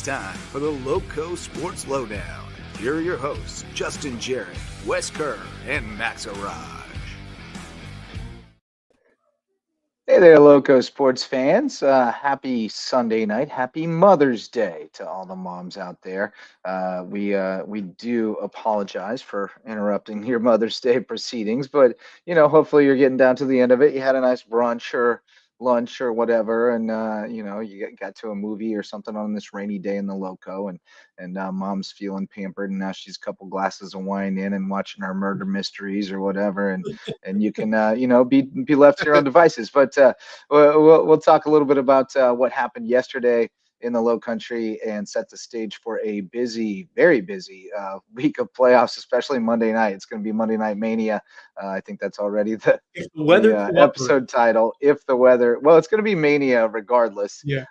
time for the Loco Sports Lowdown. Here are your hosts, Justin Jarrett, Wes Kerr, and Max Araj. Hey there, Loco Sports fans. Happy Sunday night. Happy Mother's Day to all the moms out there. We do apologize for interrupting your Mother's Day proceedings, but hopefully you're getting down to the end of it. You had a nice brunch or lunch or whatever, and you got to a movie or something on this rainy day in the Loco, and mom's feeling pampered, and now she's a couple glasses of wine in and watching our murder mysteries or whatever, and you can be left to your own devices. But we'll talk a little bit about what happened yesterday in the Low Country and set the stage for a busy, very busy week of playoffs, especially Monday night. It's going to be Monday Night Mania. I think that's already the episode title. If the weather, well, it's going to be Mania regardless. Yeah.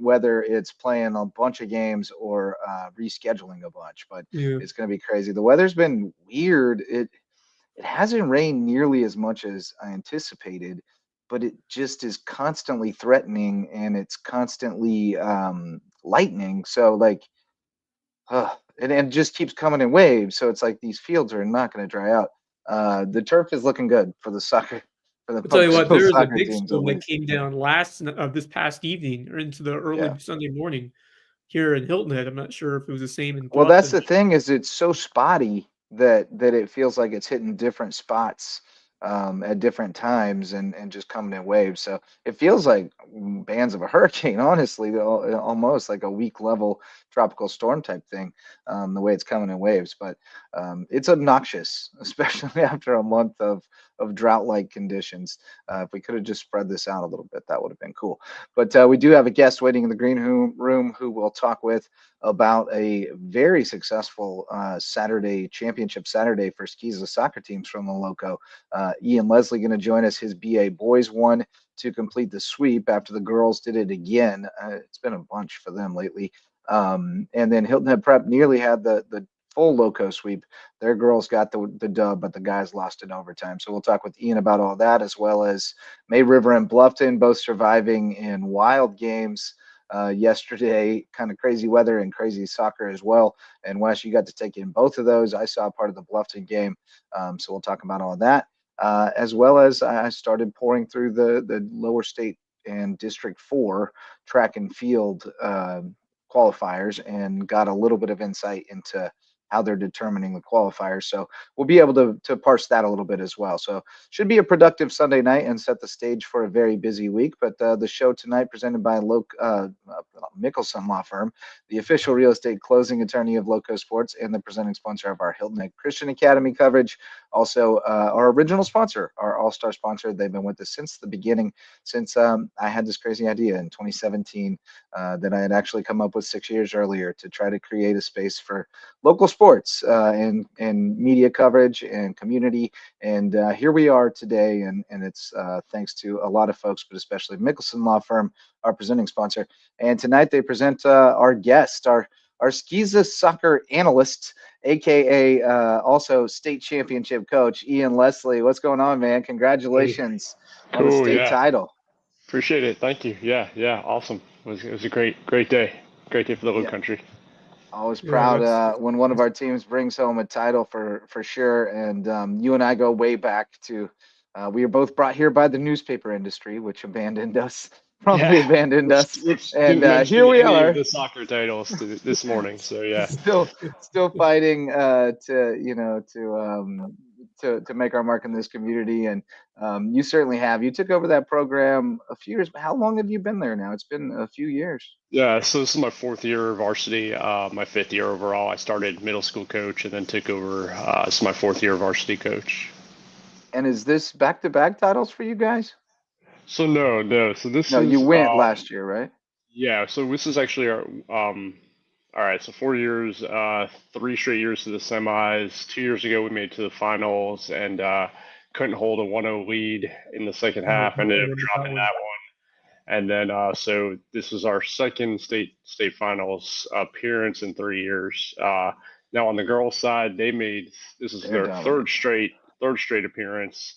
Whether it's playing a bunch of games or rescheduling a bunch, but It's going to be crazy. The weather's been weird. It hasn't rained nearly as much as I anticipated, but it just is constantly threatening, and it's constantly lightning. So it just keeps coming in waves. So it's like these fields are not going to dry out. The turf is looking good for the soccer. I'll tell you what, there was a big storm that came down this past evening or into the early Sunday morning here in Hilton Head. I'm not sure if it was the same in Bluffton. Well, that's the thing, is it's so spotty that it feels like it's hitting different spots at different times and just coming in waves. So it feels like bands of a hurricane, honestly, almost like a weak level tropical storm type thing, the way it's coming in waves. But it's obnoxious, especially after a month of drought-like conditions. If we could have just spread this out a little bit, that would have been cool. But we do have a guest waiting in the green room who we'll talk with about a very successful Saturday championship Saturday for SCISA soccer teams from the Loco. Ian Leslie going to join us. His BA boys won to complete the sweep after the girls did it again. It's been a bunch for them lately. And then Hilton Head Prep nearly had the full Loco sweep. Their girls got the dub, but the guys lost in overtime. So we'll talk with Ian about all that, as well as May River and Bluffton both surviving in wild games yesterday. Kind of crazy weather and crazy soccer as well. And Wes, you got to take in both of those. I saw part of the Bluffton game, so we'll talk about all of that, as well as I started pouring through the lower state and District 4 track and field qualifiers and got a little bit of insight into how they're determining the qualifiers. So we'll be able to parse that a little bit as well. So should be a productive Sunday night and set the stage for a very busy week. But the show tonight presented by Mickelson Law Firm, the official real estate closing attorney of Loco Sports and the presenting sponsor of our Hilton Head Christian Academy coverage. Also our original sponsor, our all-star sponsor. They've been with us since the beginning, since I had this crazy idea in 2017 that I had actually come up with 6 years earlier to try to create a space for local sports and media coverage and community. And here we are today, and it's thanks to a lot of folks, but especially Mickelson Law Firm, our presenting sponsor. And tonight they present our guest, our SCISA soccer analyst, aka also state championship coach, Ian Leslie. What's going on, man? Congratulations on the state title. Appreciate it. Thank you. Yeah, awesome. It was a great day. Great day for the Low Country. Always proud when one of our teams brings home a title for sure. And you and I go way back to we were both brought here by the newspaper industry, which abandoned us. Abandoned us. And here we are. The soccer titles this morning. So yeah. Still fighting to make our mark in this community. And you certainly have. You took over that program a few years. How long have you been there now? It's been a few years. Yeah, so this is my 4th year of varsity, my 5th year overall. I started middle school coach and then took over. This is my 4th year of varsity coach. And is this back-to-back titles for you guys? So no. So this is you went last year, right? Yeah. So this is actually our all right. So 4 years, 3 straight years to the semis. 2 years ago we made it to the finals and couldn't hold a 1-0 lead in the second half. Ended up dropping that one. And then so this is our second state finals appearance in 3 years. Now on the girls' side, this is their third straight appearance.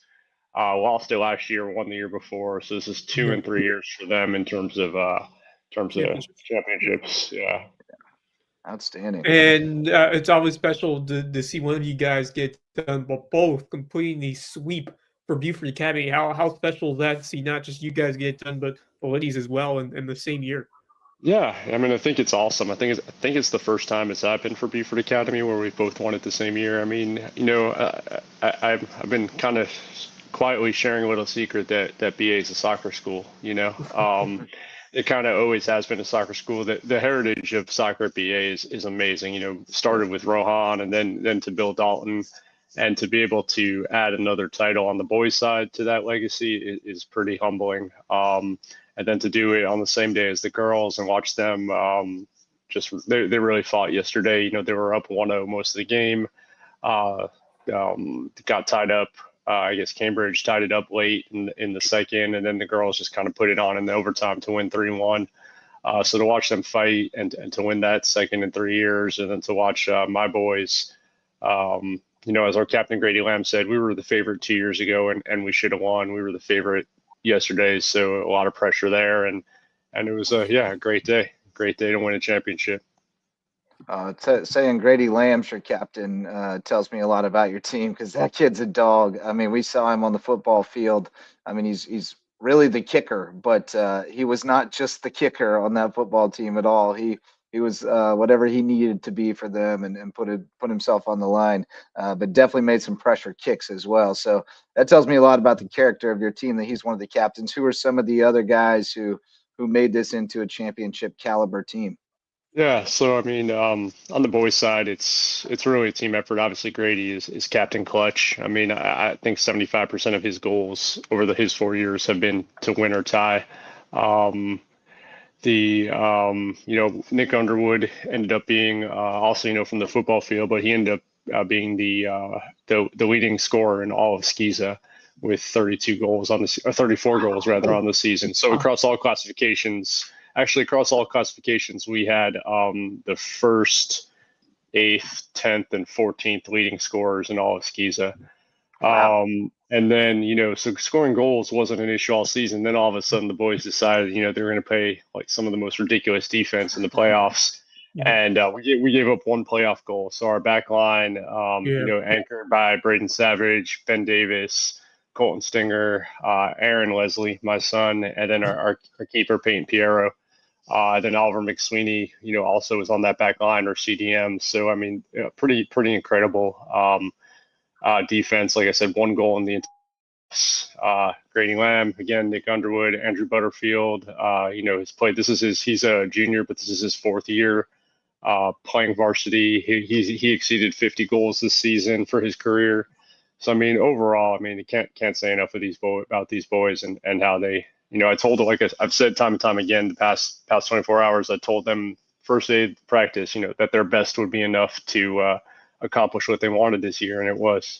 Lost it last year, won the year before, so this is 2 and 3 years for them in terms of championships. Yeah. Outstanding. And it's always special to see one of you guys get done, but both completing the sweep for Beaufort Academy. How special is that to see not just you guys get it done, but the ladies as well in the same year? Yeah, I mean, I think it's awesome. I think it's the first time it's happened for Beaufort Academy where we both won it the same year. I mean, I've been kind of quietly sharing a little secret that BA is a soccer school. It kind of always has been a soccer school. The heritage of soccer at BA is amazing. Started with Rohan and then to Bill Dalton, and to be able to add another title on the boys' side to that legacy is pretty humbling. And then to do it on the same day as the girls and watch them, they really fought yesterday. They were up 1-0 most of the game. Got tied up. I guess Cambridge tied it up late in the second, and then the girls just kind of put it on in the overtime to win 3-1. So to watch them fight and to win that second in 3 years, and then to watch my boys, as our captain Grady Lamb said, we were the favorite 2 years ago, and we should have won. We were the favorite yesterday, so a lot of pressure there, and it was a great day to win a championship. Saying Grady Lamb's your captain tells me a lot about your team, because that kid's a dog. I mean, we saw him on the football field. I mean, he's really the kicker, but he was not just the kicker on that football team at all. He was whatever he needed to be for them, and put himself on the line, but definitely made some pressure kicks as well. So that tells me a lot about the character of your team, that he's one of the captains. Who are some of the other guys who made this into a championship caliber team? Yeah, so I mean, on the boys' side, it's really a team effort. Obviously, Grady is Captain Clutch. I mean, I think 75% of his goals over his 4 years have been to win or tie. Nick Underwood ended up being also from the football field, but he ended up being the leading scorer in all of SCISA with 32 goals 34 goals rather on the season. So across all classifications. Actually, across all classifications, we had the first, 8th, 10th, and 14th leading scorers in all of SCISA. Wow. And then, so scoring goals wasn't an issue all season. Then all of a sudden, the boys decided, they were going to play like some of the most ridiculous defense in the playoffs. And we gave up one playoff goal. So our back line, anchored by Braden Savage, Ben Davis, Colton Stinger, Aaron Leslie, my son, and then our keeper, Peyton Piero. Then Oliver McSweeney, also was on that back line, or CDM. So, I mean, pretty incredible defense. Like I said, one goal in the Grady Lamb, again, Nick Underwood, Andrew Butterfield, has played. He's a junior, but this is his 4th year playing varsity. He exceeded 50 goals this season for his career. So, I mean, overall, you can't say enough of about these boys and how they, I told them, like I've said time and time again, the past 24 hours, I told them first aid practice, that their best would be enough to accomplish what they wanted this year, and it was.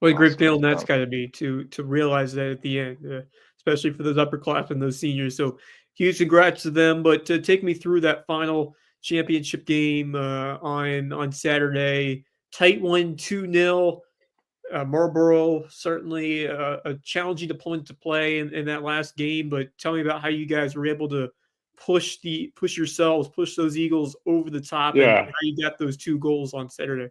What a great feeling that's got to be to realize that at the end, especially for those upperclassmen and those seniors. So huge congrats to them. But to take me through that final championship game on Saturday, tight one, 2-0. Marlboro, certainly a challenging opponent to play in that last game, but tell me about how you guys were able to push those Eagles over the top, and how you got those 2 goals on Saturday.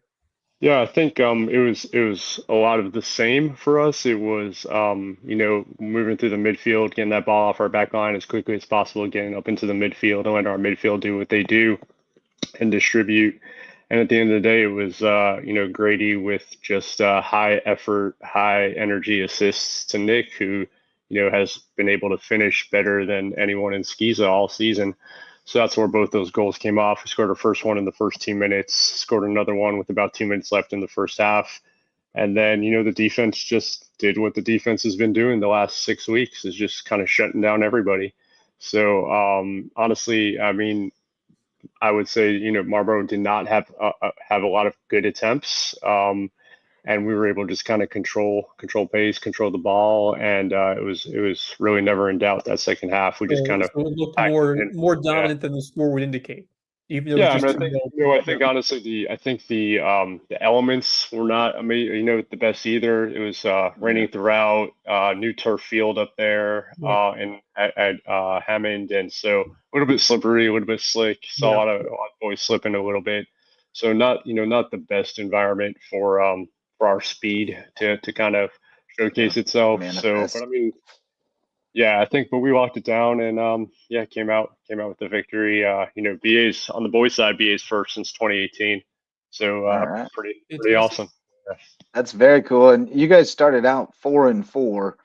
Yeah, I think it was a lot of the same for us. It was moving through the midfield, getting that ball off our back line as quickly as possible, getting up into the midfield, and letting our midfield do what they do and distribute. And at the end of the day, it was, Grady with just high effort, high energy assists to Nick, who, has been able to finish better than anyone in SCISA all season. So that's where both those goals came off. We scored our first one in the first 2 minutes, scored another one with about 2 minutes left in the first half. And then, the defense just did what the defense has been doing the last 6 weeks, is just kind of shutting down everybody. So honestly, I mean, I would say, Marlboro did not have a lot of good attempts, and we were able to just kind of control pace, control the ball, and it was really never in doubt that second half. We just kind of looked more dominant than the score would indicate. even though Yeah, it's I just mean, I two think goals. I think honestly, the elements were not amazing, the best either. It was Yeah. raining throughout, new turf field up there, Yeah. and at Hammond, and so a little bit slippery, a little bit slick. Saw Yeah. a lot of boys slipping a little bit, so not the best environment for our speed to kind of Yeah. showcase itself. So, but Manifest. I mean. Yeah, I think, but we locked it down and yeah, came out with the victory. BA's on the boys side, BA's first since 2018, so All right. pretty Fantastic. awesome. Yeah. That's very cool. And you guys started out 4-4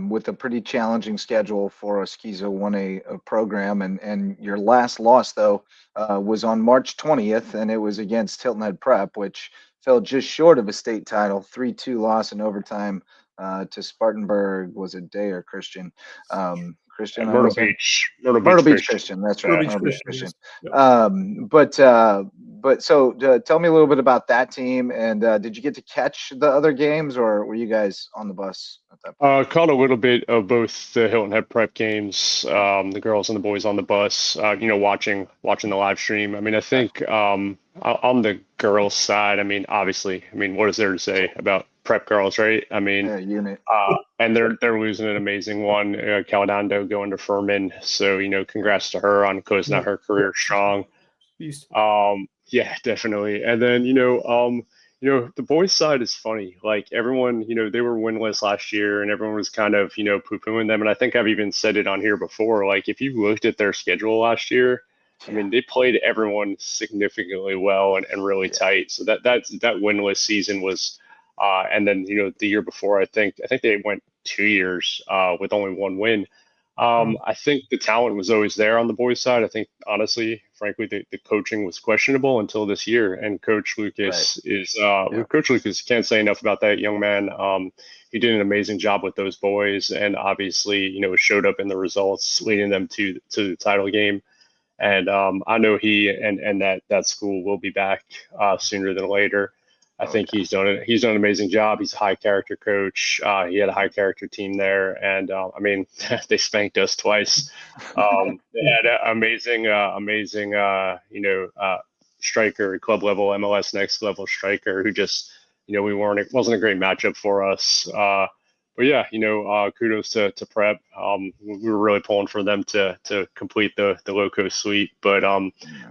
with a pretty challenging schedule for a SCISA 1A program. And your last loss, though, was on March 20th, and it was against Hilton Head Prep, which fell just short of a state title, 3-2 loss in overtime to Spartanburg. Was it Day or Christian? Christian, And I want to say. Myrtle Myrtle Beach Beach Christian. Christian. That's Myrtle right. Beach Myrtle Beach Christian, Christian. yes. Yep. But so tell me a little bit about that team. And did you get to catch the other games, or were you guys on the bus at that point? Caught a little bit of both the Hilton Head Prep games, the girls and the boys on the bus. Watching the live stream. I mean, I think on the girls' side, I mean, obviously, what is there to say about prep girls, right? I mean, Unit. and they're losing an amazing one, Caldondo going to Furman. So congrats to her on closing out her career strong. Beast. Yeah, definitely. And then the boys' side is funny. Like everyone, they were winless last year, and everyone was kind of poo-pooing them. And I think I've even said it on here before. Like if you looked at their schedule last year, I mean, they played everyone significantly well and really tight. So that winless season was, and then the year before, I think they went 2 years with only one win. I think the talent was always there on the boys' side. I think, honestly, frankly, the coaching was questionable until this year. And Coach Lucas Coach Lucas, can't say enough about that young man. He did an amazing job with those boys, and obviously, it showed up in the results, leading them to the title game. And I know he and that school will be back sooner than later. I think he's done an amazing job. He's a high character coach. He had a high character team there, and they spanked us twice. They had an amazing striker, club level MLS next level striker who just it wasn't a great matchup for us. But yeah, kudos to Prep. We were really pulling for them to complete the Loco sweep. But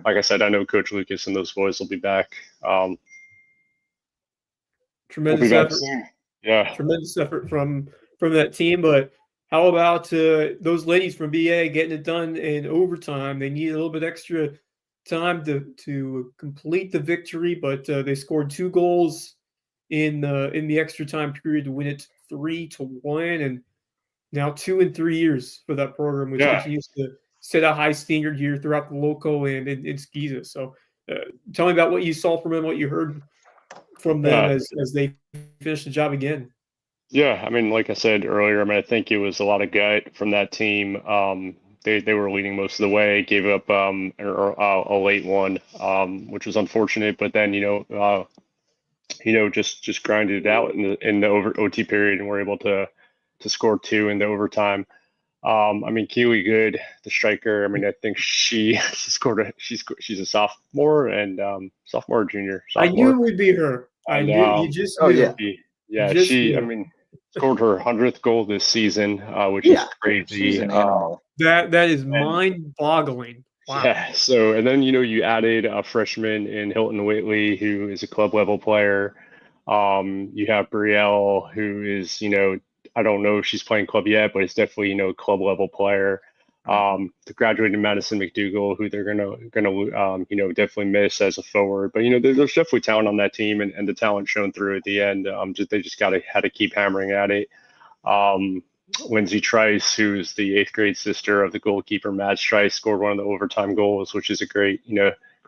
like I said, I know Coach Lucas and those boys will be back. Tremendous effort. Soon. Yeah. Tremendous effort from that team. But how about those ladies from BA getting it done in overtime? They need a little bit extra time to complete the victory, but they scored 2 goals in the extra time period to win it 3-1, and now 2 in 3 years for that program, which continues to set a high standard here throughout the Loco and in SCISA. So tell me about what you saw from them, what you heard from them as they finish the job again. Yeah, I mean, like I said earlier, I think it was a lot of gut from that team. They were leading most of the way, gave up a late one, which was unfortunate. But then just grinded it out in the OT period, and were able to score 2 in the overtime. Keely Good, the striker. I think she's a sophomore and sophomore or junior. Sophomore. I knew it would be her. I knew you just knew. Scored her 100th goal this season, which is crazy. Season and all. That is mind-boggling. Wow. Yeah. So, and then you added a freshman in Hilton Whitley, who is a club level player. You have Brielle, who is I don't know if she's playing club yet, but it's definitely a club level player. The graduated Madison McDougall, who they're gonna definitely miss as a forward. But there's definitely talent on that team, and the talent shown through at the end. They just had to keep hammering at it. Lindsay Trice, who's the 8th grade sister of the goalkeeper Matt Trice, scored one of the overtime goals, which is a great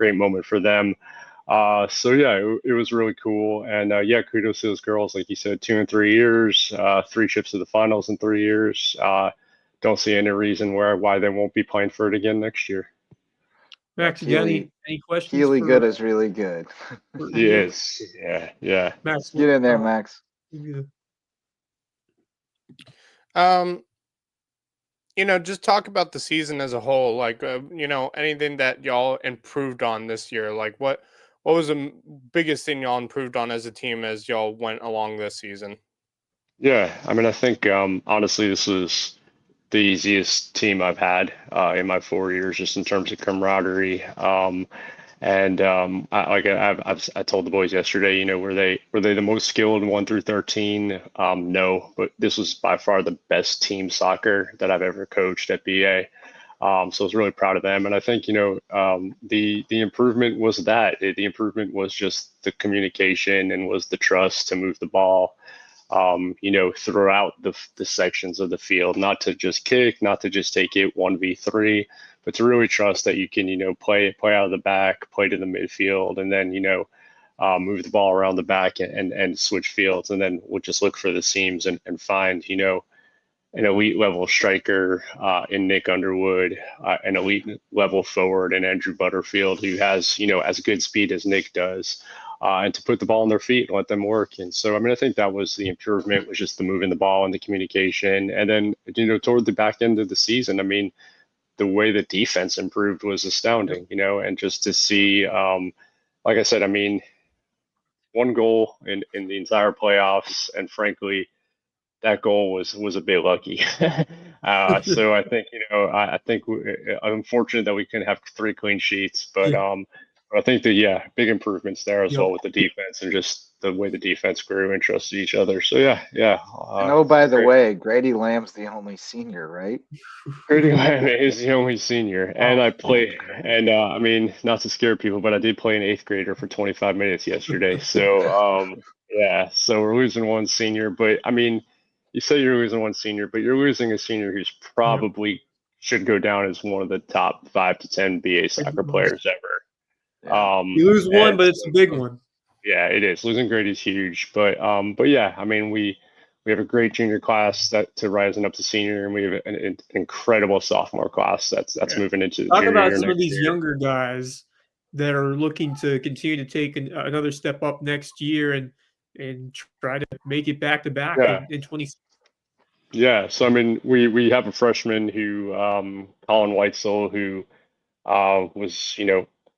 moment for them. So yeah, it was really cool, and kudos to those girls. Like you said, 2 in 3 years, 3 trips to the finals in 3 years. Don't see any reason why they won't be playing for it again next year. Max, any questions? Keely Good is really good. Yes, yeah. Max, get in there, Max. just talk about the season as a whole. Like, anything that y'all improved on this year. Like, what was the biggest thing y'all improved on as a team as y'all went along this season? Yeah, I mean, I think honestly, this was the easiest team I've had in my 4 years, just in terms of camaraderie. And I told the boys yesterday, were they the most skilled 1 through 13? No, but this was by far the best team soccer that I've ever coached at BA. So I was really proud of them, and I think the improvement was the improvement was just the communication and was the trust to move the ball, throughout the sections of the field, not to just kick, not to just take it 1v3, but to really trust that you can, play out of the back, play to the midfield, and then, move the ball around the back and switch fields. And then we'll just look for the seams and find, an elite level striker in Nick Underwood, an elite level forward in Andrew Butterfield, who has, as good speed as Nick does. And to put the ball on their feet and let them work. And so, I mean, I think that was the improvement, was just the moving the ball and the communication. And then, toward the back end of the season, I mean, the way the defense improved was astounding, and just to see, like I said, I mean, 1 goal in the entire playoffs. And frankly, that goal was a bit lucky. So I think, I think I'm fortunate that we can have 3 clean sheets, but I think that, big improvements there as well with the defense and just the way the defense grew and trusted each other. So yeah. And by the way, Grady Lamb's the only senior, right? Grady Lamb is the only senior, and I play, and I mean, not to scare people, but I did play an 8th grader for 25 minutes yesterday. So yeah, so we're losing 1 senior, but I mean, you say you're losing 1 senior, but you're losing a senior who's probably should go down as one of the top 5 to 10 BA soccer players ever. You lose one, but it's a big one. Yeah, it is. Losing Grady's huge, but yeah, I mean, we have a great junior class to rising up to senior, and we have an incredible sophomore class that's moving into the junior year. Talk about some of these younger guys that are looking to continue to take another step up next year and try to make it back to back in 20. Yeah, so I mean, we have a freshman who Colin Weitzel, who was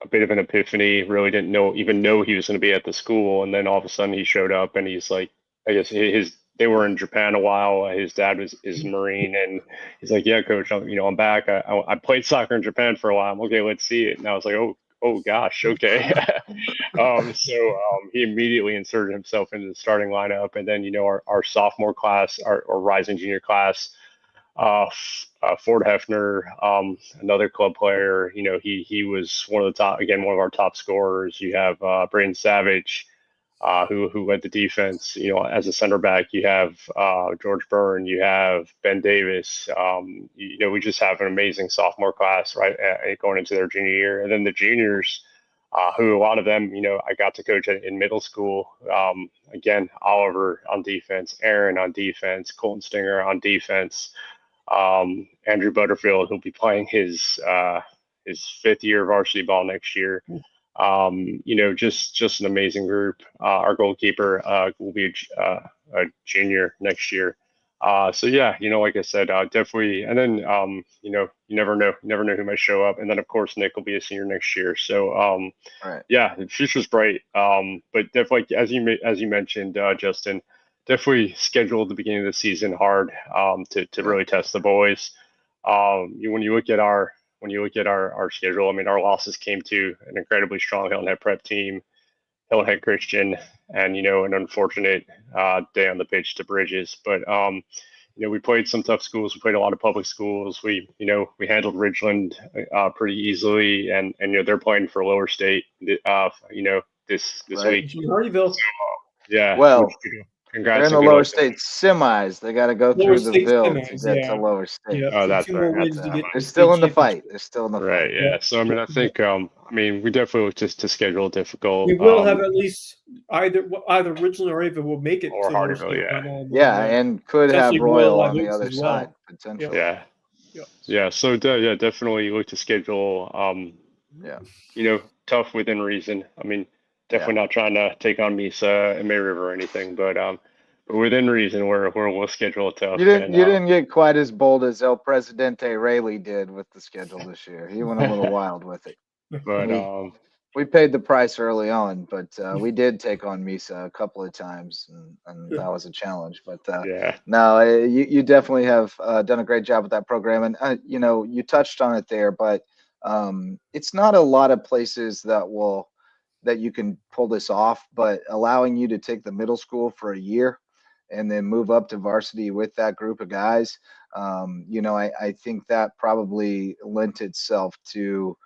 a bit of an epiphany. Really didn't even know he was going to be at the school, and then all of a sudden he showed up, and he's like, I guess they were in Japan a while. His dad is Marine, and he's like, yeah, coach, I'm back. I played soccer in Japan for a while. I'm okay, let's see it. And I was like, oh gosh, okay. So he immediately inserted himself into the starting lineup, and then our sophomore class, our rising junior class. Ford Hefner, another club player, he was one of our top scorers. You have Braden Savage, who led the defense. As a center back, you have George Byrne, you have Ben Davis. We just have an amazing sophomore class, right, going into their junior year. And then the juniors, who a lot of them, I got to coach in middle school. Again, Oliver on defense, Aaron on defense, Colton Stinger on defense. Andrew Butterfield, who'll be playing his 5th year varsity ball next year. Just an amazing group. Our goalkeeper will be a junior next year. So yeah, like I said, definitely. And then you never know who might show up. And then of course Nick will be a senior next year. So right. Yeah, the future's bright. But definitely, as you mentioned, Justin, definitely scheduled the beginning of the season hard to really test the boys. When you look at our schedule, I mean, our losses came to an incredibly strong Hilton Head prep team, Hilton Head Christian, and an unfortunate day on the pitch to Bridges. But we played some tough schools. We played a lot of public schools. We handled Ridgeland pretty easily, and they're playing for lower state. This week. Hardyville. Yeah. Well, congrats. They're in the lower state semis. They got to go through the Ville to get to lower state. Yeah. Oh, that's right. They're still in the fight. Right. Yeah. So I mean, I think we definitely look to schedule difficult. We will have at least either Ridgeland or Ava will make it or to Hardyville. Yeah, and could have Royal on the other side potentially. Yeah. So definitely look to schedule. Tough within reason. I mean, definitely not trying to take on Mesa and May River or anything, but Within reason, we'll schedule it tough. You didn't get quite as bold as El Presidente Rayleigh did with the schedule this year. He went a little wild with it. But We paid the price early on, but we did take on Misa a couple of times, and that was a challenge. But yeah, no, you definitely have done a great job with that program, and you touched on it there, but it's not a lot of places that you can pull this off. But allowing you to take the middle school for a year and then move up to varsity with that group of guys, I think that probably lent itself to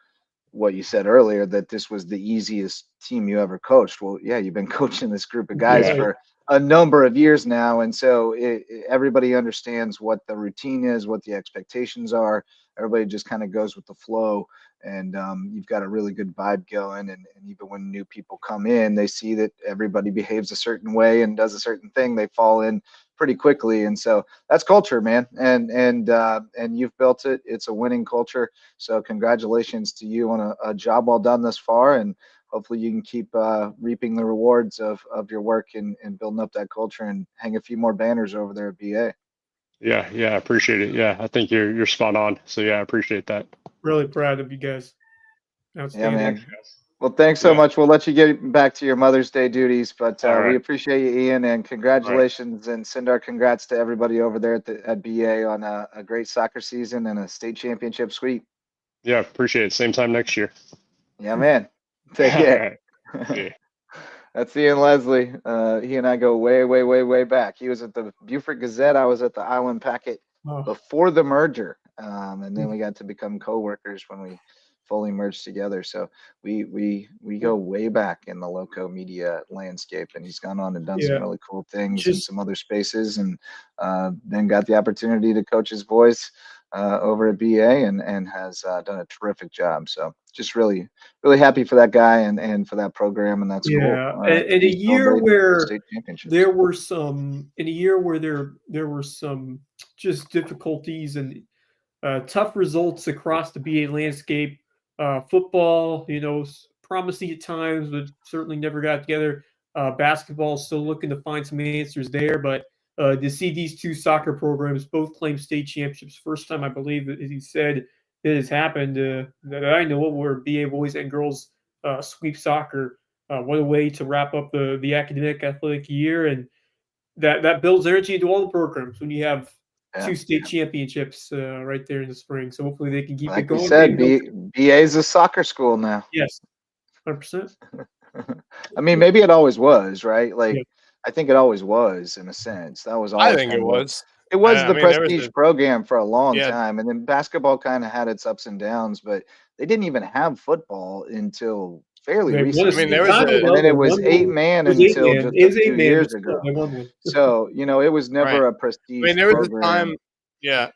what you said earlier, that this was the easiest team you ever coached. Well, yeah, you've been coaching this group of guys Yeah. for a number of years now, and so everybody understands what the routine is, what the expectations are. Everybody just kind of goes with the flow, and you've got a really good vibe going. And even when new people come in, they see that everybody behaves a certain way and does a certain thing, they fall in pretty quickly. And so that's culture, man. And you've built it. It's a winning culture. So congratulations to you on a job well done thus far, and hopefully you can keep reaping the rewards of your work and building up that culture and hang a few more banners over there at BA. Yeah, I appreciate it. Yeah, I think you're spot on. So yeah, I appreciate that. Really proud of you guys. Outstanding. Yeah, man. Well, thanks so much. We'll let you get back to your Mother's Day duties, but we appreciate you, Ian, and congratulations, and send our congrats to everybody over there at BA on a great soccer season and a state championship sweep. Yeah, appreciate it. Same time next year. Yeah, man. Take care. Yeah. That's Ian Leslie. He and I go way, way, way, way back. He was at the Beaufort Gazette. I was at the Island Packet before the merger, and then we got to become co-workers when we fully merged together. So we go way back in the Lowco media landscape, and he's gone on and done some really cool things in some other spaces, and then got the opportunity to coach his boys over at BA, and has done a terrific job. So just really, really happy for that guy and for that program, and that's cool. And in a year where there were some just difficulties and tough results across the BA landscape, football, promising at times, but certainly never got together. Basketball, still looking to find some answers there, but to see these two soccer programs both claim state championships, first time I believe, as you said, it has happened that I know of, where BA boys and girls sweep soccer. What a way to wrap up the academic athletic year, and that builds energy into all the programs when you have two state championships right there in the spring. So hopefully they can keep it going. You said, BA is a soccer school now. Yes, 100%. I mean, maybe it always was, right? Like, I think it always was, in a sense. That was always. I think it was. It was the prestige program for a long time, and then basketball kind of had its ups and downs, but they didn't even have football until fairly recently. I mean, there was and then it was 8-man until just a few years ago. So it was never a prestige. I mean, there was a time. Yeah.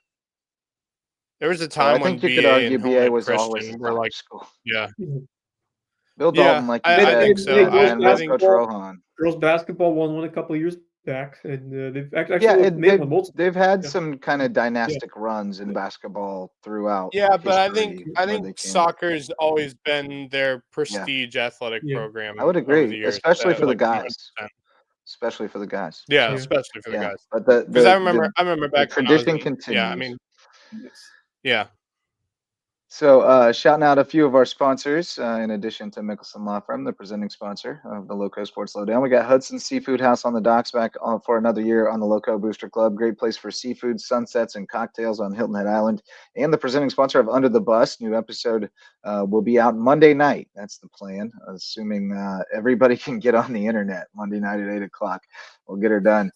There was a time when I think you could argue BA was always a like school. Yeah. Bill Dalton, like I think so. And Coach Rohan. Girls basketball won one a couple of years back, and they've actually they've had some kind of dynastic runs in basketball throughout. Yeah, but I think soccer's always been their prestige athletic program. I would agree, especially for the guys. Especially for the guys. Yeah, especially for the guys. But because I remember back tradition continues. Yeah, I mean, yeah. So shouting out a few of our sponsors, in addition to Mickelson Law Firm, the presenting sponsor of the LowcoSports Lowdown. We got Hudson Seafood House on the docks back for another year on the Lowco Booster Club. Great place for seafood, sunsets, and cocktails on Hilton Head Island. And the presenting sponsor of Under the Bus. New episode will be out Monday night. That's the plan, assuming everybody can get on the internet Monday night at 8 o'clock. We'll get her done.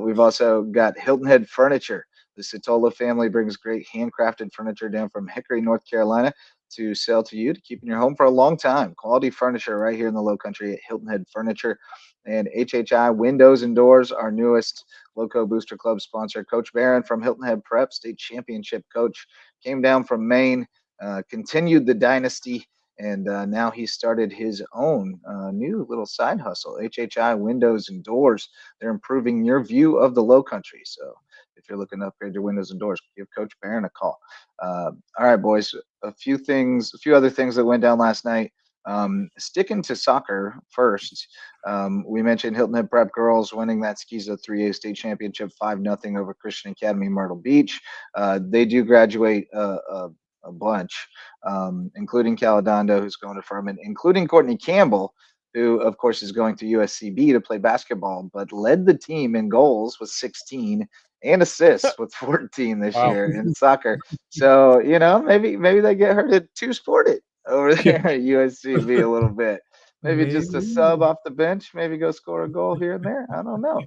We've also got Hilton Head Furniture. The Sitola family brings great handcrafted furniture down from Hickory, North Carolina to sell to you to keep in your home for a long time. Quality furniture right here in the Low Country at Hilton Head Furniture. And HHI Windows and Doors, our newest Lowco Booster Club sponsor. Coach Barron from Hilton Head Prep, state championship coach, came down from Maine, continued the dynasty, and now he started his own new little side hustle, HHI Windows and Doors. They're improving your view of the Low Country. So if you're looking to upgrade your windows and doors, give Coach Barron a call. All right, boys, a few other things that went down last night. Sticking to soccer first, we mentioned Hilton Head Prep girls winning that SCISA 3A state championship 5-0 over Christian Academy Myrtle Beach. They do graduate a bunch, including Caledondo, who's going to Furman, including Courtney Campbell, who, of course, is going to USCB to play basketball, but led the team in goals with 16 and assists with 14 this year in soccer. So, maybe they get her to two-sport it over there at USCB a little bit. Maybe just a sub off the bench, maybe go score a goal here and there. I don't know.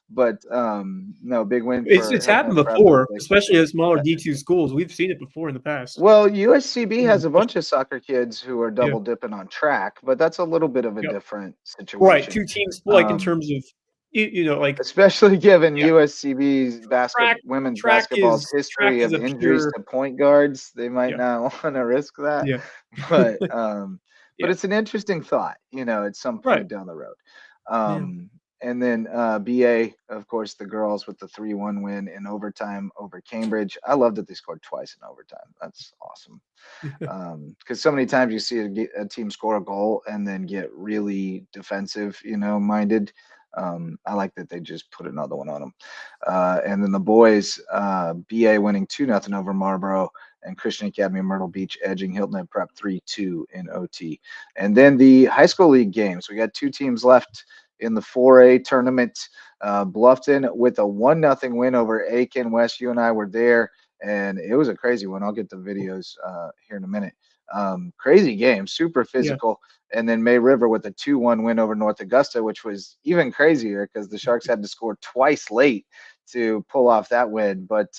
But no, big win for It's happened Hilton Prep. before, especially at smaller D2 schools. We've seen it before in the past. Well, USCB has a bunch of soccer kids who are double dipping on track, but that's a little bit of a different situation. Right, two teams like in terms of like especially given USCB's women's basketball's history of injuries to point guards, they might not want to risk that. Yeah. But but it's an interesting thought, at some point down the road. And then BA, of course, the girls with the 3-1 win in overtime over Cambridge. I love that they scored twice in overtime. That's awesome. Because so many times you see a team score a goal and then get really defensive, minded. I like that they just put another one on them. And then the boys, BA winning 2-0 over Marlboro, and Christian Academy Myrtle Beach edging Hilton Head Prep 3-2 in OT. And then the high school league games. We got two teams left in the 4A tournament. Bluffton with a 1-0 win over Aiken. Wes, you and I were there, and it was a crazy one. I'll get the videos here in a minute. Crazy game, super physical. And then May River with a 2-1 win over North Augusta, which was even crazier because the Sharks had to score twice late to pull off that win. But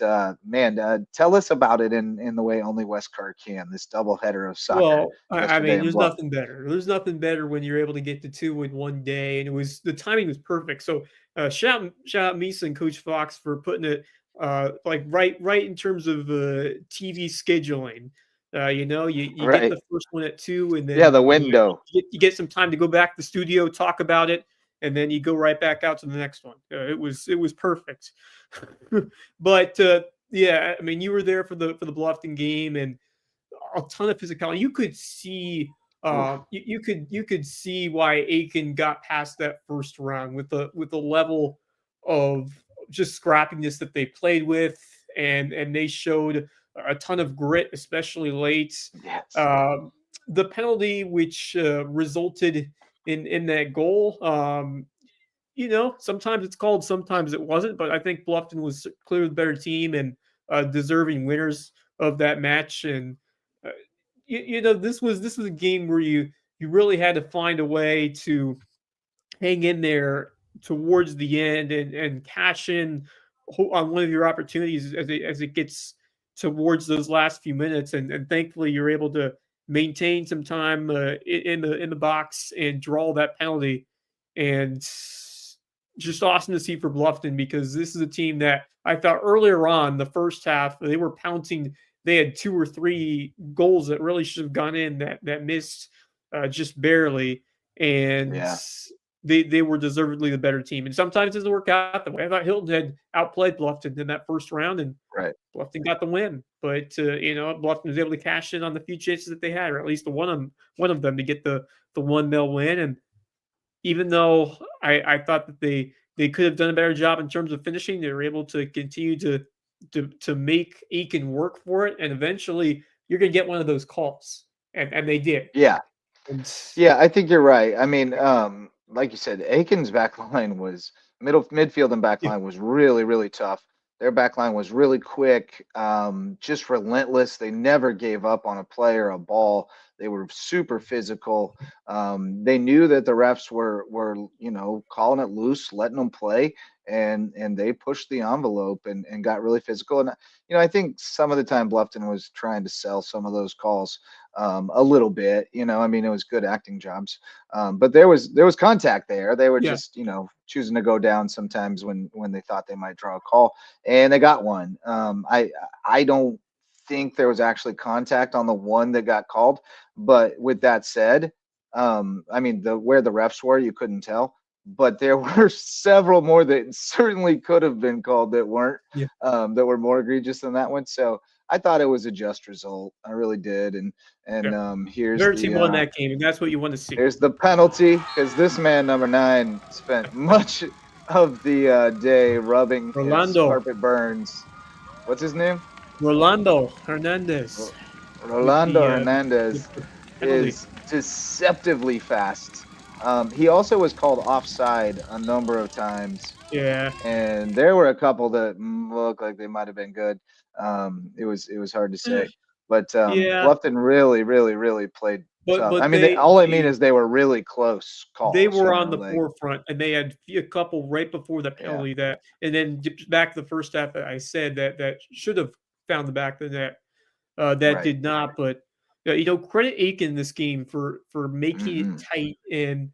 man, tell us about it in the way only Wes Kerr can. This doubleheader of soccer. Well, I mean, there's nothing better. There's nothing better when you're able to get to two in one day, and the timing was perfect. So shout out Misa and Coach Fox for putting it like right in terms of TV scheduling. You get the first one at 2, and then the window. You get some time to go back to the studio, talk about it, and then you go right back out to the next one. It was perfect. But I mean, you were there for the Bluffton game, and a ton of physicality. You could see you could see why Aiken got past that first round with the level of just scrappiness that they played with, and they showed a ton of grit, especially late. Yes. The penalty which resulted in that goal, sometimes it's called, sometimes it wasn't, but I think Bluffton was clearly the better team and deserving winners of that match. And this was a game where you really had to find a way to hang in there towards the end and cash in on one of your opportunities as it gets towards those last few minutes, and thankfully you're able to maintain some time in the box and draw that penalty. And just awesome to see for Bluffton, because this is a team that I thought earlier on the first half they were pouncing. They had 2 or 3 goals that really should have gone in that missed just barely, and they were deservedly the better team. And sometimes it doesn't work out that way. I thought Hilton had outplayed Bluffton in that first round, and Bluffton got the win. But Bluffton was able to cash in on the few chances that they had, or at least one of them to get the 1-0 win. And even though I thought that they could have done a better job in terms of finishing, they were able to continue to make Aiken work for it, and eventually you're going to get one of those calls, and they did. Yeah, I think you're right. I mean, like you said, Aiken's back line was midfield and back line was really, really tough. Their back line was really quick, just relentless. They never gave up on a play or a ball. They were super physical. They knew that the refs were calling it loose, letting them play, and they pushed the envelope and got really physical. And I think some of the time Bluffton was trying to sell some of those calls a little bit. I mean, it was good acting jobs, but there was contact there. They were just choosing to go down sometimes when they thought they might draw a call, and they got one. I don't think there was actually contact on the one that got called, but with that said, I mean, where the refs were, you couldn't tell, but there were several more that certainly could have been called that weren't, that were more egregious than that one. So I thought it was a just result. I really did. And here's Better team won the that game, and that's what you want to see. here's the penalty, because this man, number 9, spent much of the day rubbing his Rolando. carpet burns. What's his name? Rolando Hernandez. Rolando Hernandez penalty. is deceptively fast. He also was called offside a number of times, Yeah. and there were a couple that looked like they might have been good. It was hard to say, but Yeah. Bluffton really played tough. But I mean, all I mean is they were really close calls. They were you on know, the like, forefront, and they had a couple right before the penalty that, and then back to the first half that I said that should have found the back of the net. That Right. did not, but you know, credit Aiken in this game for making it tight and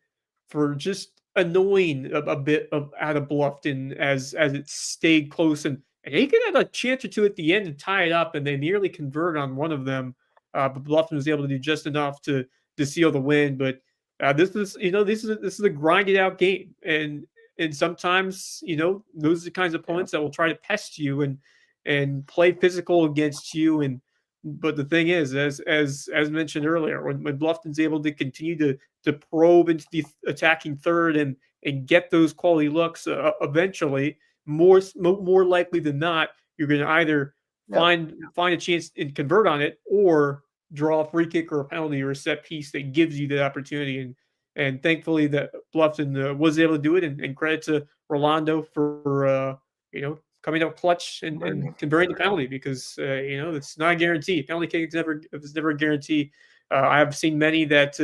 for just annoying a bit of out of Bluffton as it stayed close, and Aiken had a chance or two at the end to tie it up, and they nearly converted on one of them, but Bluffton was able to do just enough to seal the win. But this is a grinded out game, and sometimes those are the kinds of opponents that will try to pest you and play physical against you. And but the thing is, as mentioned earlier, when Bluffton's able to continue to probe into the attacking third and get those quality looks, eventually, more likely than not, you're going to either find a chance and convert on it, or draw a free kick or a penalty or a set piece that gives you that opportunity. And thankfully that Bluffton was able to do it. And credit to Rolando for coming up clutch and converting the penalty, because it's not a guarantee. Penalty kick is never a guarantee. I have seen many that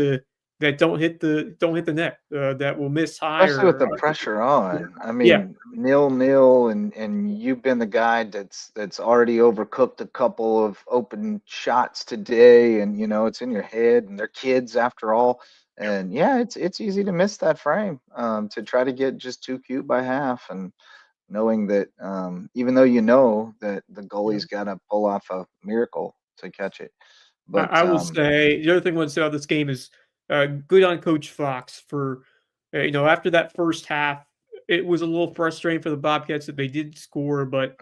don't hit the net, that will miss high, especially with the pressure on. I mean, 0-0, and you've been the guy that's already overcooked a couple of open shots today, and it's in your head, and they're kids after all. And it's easy to miss that frame, to try to get just too cute by half, and knowing that even though that the goalie's got to pull off a miracle to catch it. But I will say the other thing I want to say about this game is good on Coach Fox for after that first half, it was a little frustrating for the Bobcats that they did score, but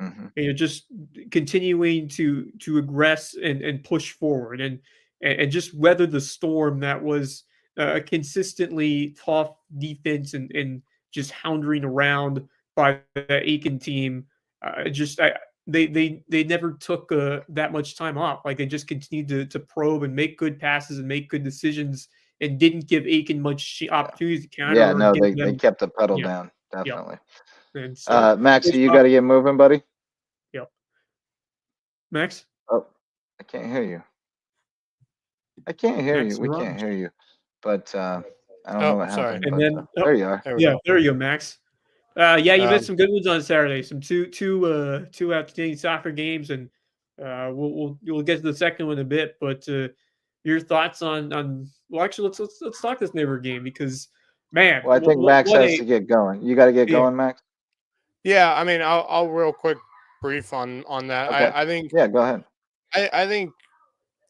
just continuing to aggress and push forward and just weather the storm that was consistently tough defense and just hounding around by the Aiken team. They never took that much time off. Like, they just continued to probe and make good passes and make good decisions, and didn't give Aiken much opportunities to counter. Yeah, no, they kept the pedal down, definitely. And so, Maxie, you got to get moving, buddy. Yep. Max? Oh, I can't hear you. I can't hear Max you. We can't hear you. But I don't know what happened. And but, then there you are. There you go, Max. You missed some good ones on Saturday. Some two outstanding soccer games, and we'll get to the second one in a bit. But your thoughts on well, actually, let's talk this neighbor game, because man, well, I think Max has to get going. You got to get going, Max. Yeah, I mean, I'll real quick brief on that. Okay. I think. Yeah, go ahead. I think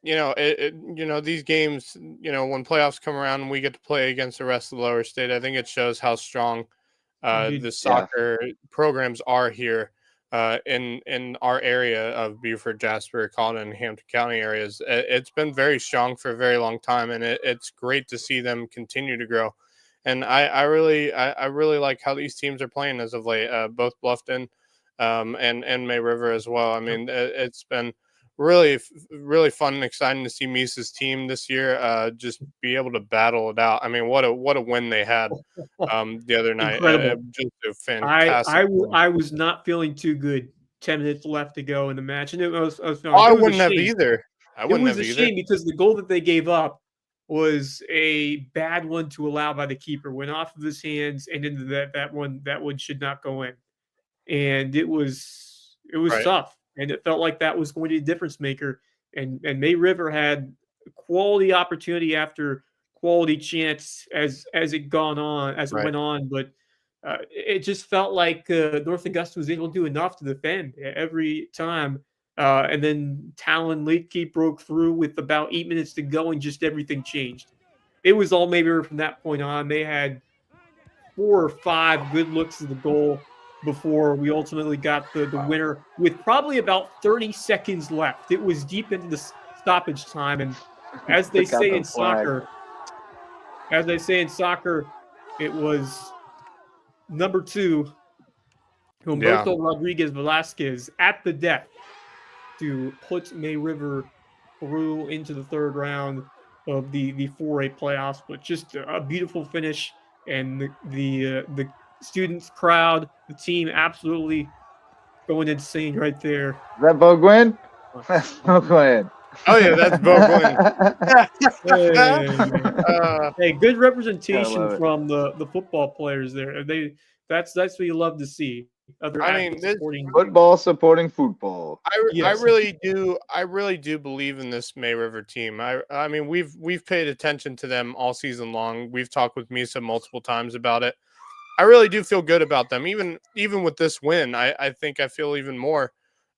these games, when playoffs come around and we get to play against the rest of the lower state, I think it shows how strong the soccer programs are here in our area of Beaufort, Jasper, Colleton, and Hampton County areas. It's been very strong for a very long time, and it's great to see them continue to grow. And I really like how these teams are playing as of late, both Bluffton and May River as well. I mean, it's been really fun and exciting to see Misa's team this year just be able to battle it out. I mean, what a win they had the other night. Just a fantastic I was not feeling too good 10 minutes left to go in the match, and I wouldn't have either. It was a shame because the goal that they gave up was a bad one to allow by the keeper. Went off of his hands, and into that one should not go in. And it was tough. And it felt like that was going to be a difference maker. And May River had quality opportunity after quality chance as it went on. But it just felt like North Augusta was able to do enough to defend every time. And then Talon late key broke through with about 8 minutes to go, and just everything changed. It was all May River from that point on. They had 4 or 5 good looks at the goal, before we ultimately got the winner with probably about 30 seconds left. It was deep into the stoppage time, and as they say in soccer, it was number 2, Humberto Rodriguez Velasquez, at the death to put May River through into the third round of the 4A playoffs. But just a beautiful finish, and the students, crowd, the team absolutely going insane right there. Is that Bo Gwyn? That's Bo Gwyn. Oh yeah, that's Bo Gwyn. Hey, good representation from the football players there. That's what you love to see. Football supporting football. I really do believe in this May River team. I mean, we've paid attention to them all season long. We've talked with Misa multiple times about it. I really do feel good about them. Even with this win, I think I feel even more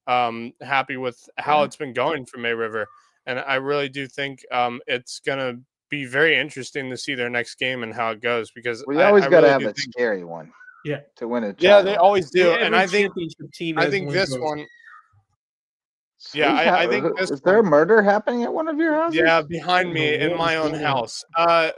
happy with how it's been going for May River. And I really do think it's going to be very interesting to see their next game and how it goes, because we always got to have a scary one. Yeah. To win it. Yeah, they always do. Yeah, and I think this one. Yeah, I think this. Is there a murder happening at one of your houses? Yeah, behind me in my own house. And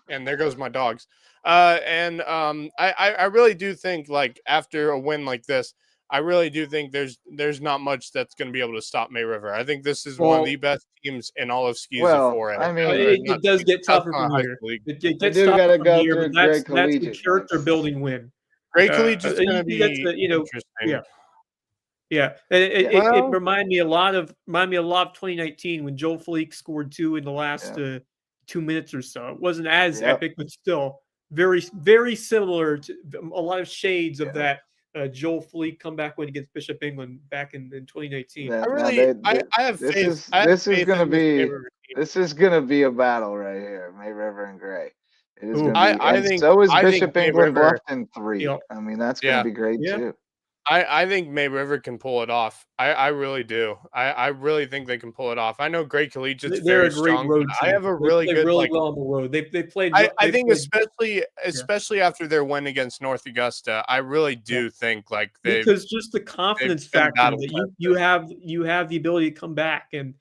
there goes my dogs. I really do think, like, after a win like this, I really do think there's not much that's going to be able to stop May River. I think this is one of the best teams in all of SCISA for it. I mean, it does get tougher from here. It gets tougher from here, but that's the character building win. Great Collegiate is going to be interesting. Yeah. It reminded me a lot of 2019 when Joel Fleek scored 2 in the last 2 minutes or so. It wasn't as epic, but still very, very similar to a lot of shades of that. Joel Fleek comeback win against Bishop England back in 2019. Yeah, I have faith. This is going to be a battle right here, May River and Gray. It is going to be. So is Bishop England Bluffton 3. Yep. I mean, that's going to be great too. I think May River can pull it off. I really do. I really think they can pull it off. I know Great Collegiate's very strong. Road team. I have a really good well on the road. They played. I think especially after their win against North Augusta, I really do think because just the confidence factor that you have the ability to come back and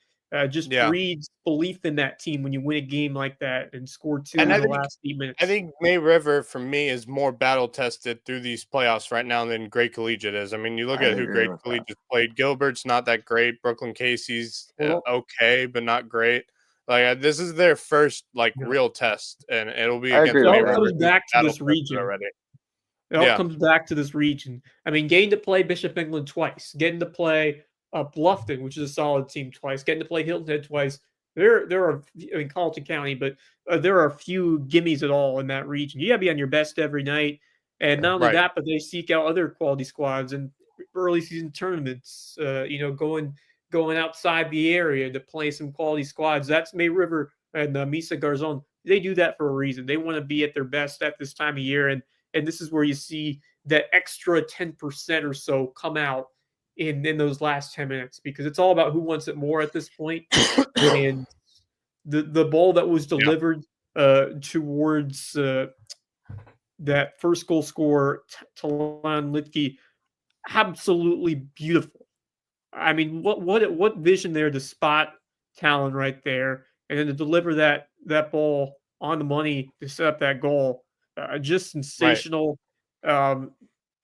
just breeds belief in that team when you win a game like that and score 2 in the last 8 minutes. I think May River, for me, is more battle tested through these playoffs right now than Great Collegiate is. I mean, you look at who Great Collegiate played. Gilbert's not that great. Brooklyn Casey's okay, but not great. Like, this is their first real test, and it'll be against May River. It all comes back to this region already. It all comes back to this region. I mean, getting to play Bishop England twice, getting to play Bluffton, which is a solid team, twice, getting to play Hilton Head twice. There are, Carleton County, but there are a few gimmies at all in that region. You got to be on your best every night, and not only that, but they seek out other quality squads and early season tournaments. Going outside the area to play some quality squads. That's May River and Misa Garzon. They do that for a reason. They want to be at their best at this time of year, and this is where you see that extra 10% or so come out in those last 10 minutes, because it's all about who wants it more at this point. And the ball that was delivered towards that first goal scorer, Talon Litke, absolutely beautiful. I mean, what vision there to spot Talon right there, and then to deliver that ball on the money to set up that goal, just sensational.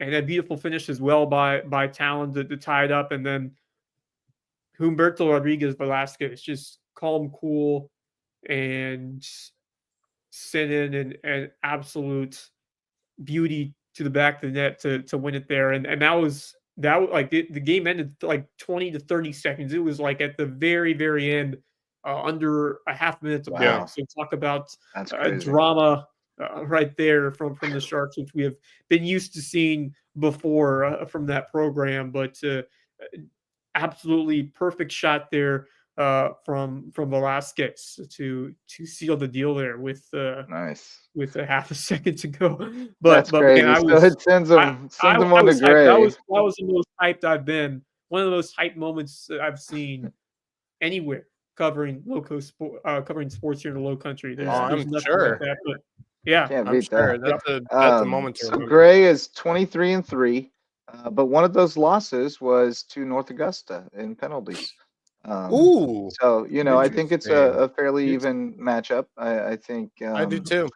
And a beautiful finish as well by Talon to tie it up. And then Humberto Rodriguez Velasquez, just calm, cool, and sent in an absolute beauty to the back of the net to win it there. And that was like the game ended like 20 to 30 seconds. It was like at the very, very end, under a half minute to play. So talk about drama. Right there from the Sharks, which we have been used to seeing before from that program, but absolutely perfect shot there from Velasquez to seal the deal there with with a half a second to go. But man, it sends them on the grave. That was the most hyped I've been. One of the most hyped moments I've seen anywhere covering covering sports here in the Low Country. There's nothing like that, but Yeah, Can't I'm beat sure that. that's a moment to So remember. Gray is 23-3, but one of those losses was to North Augusta in penalties. Ooh, So I think it's interesting. a fairly even matchup. I think I do too.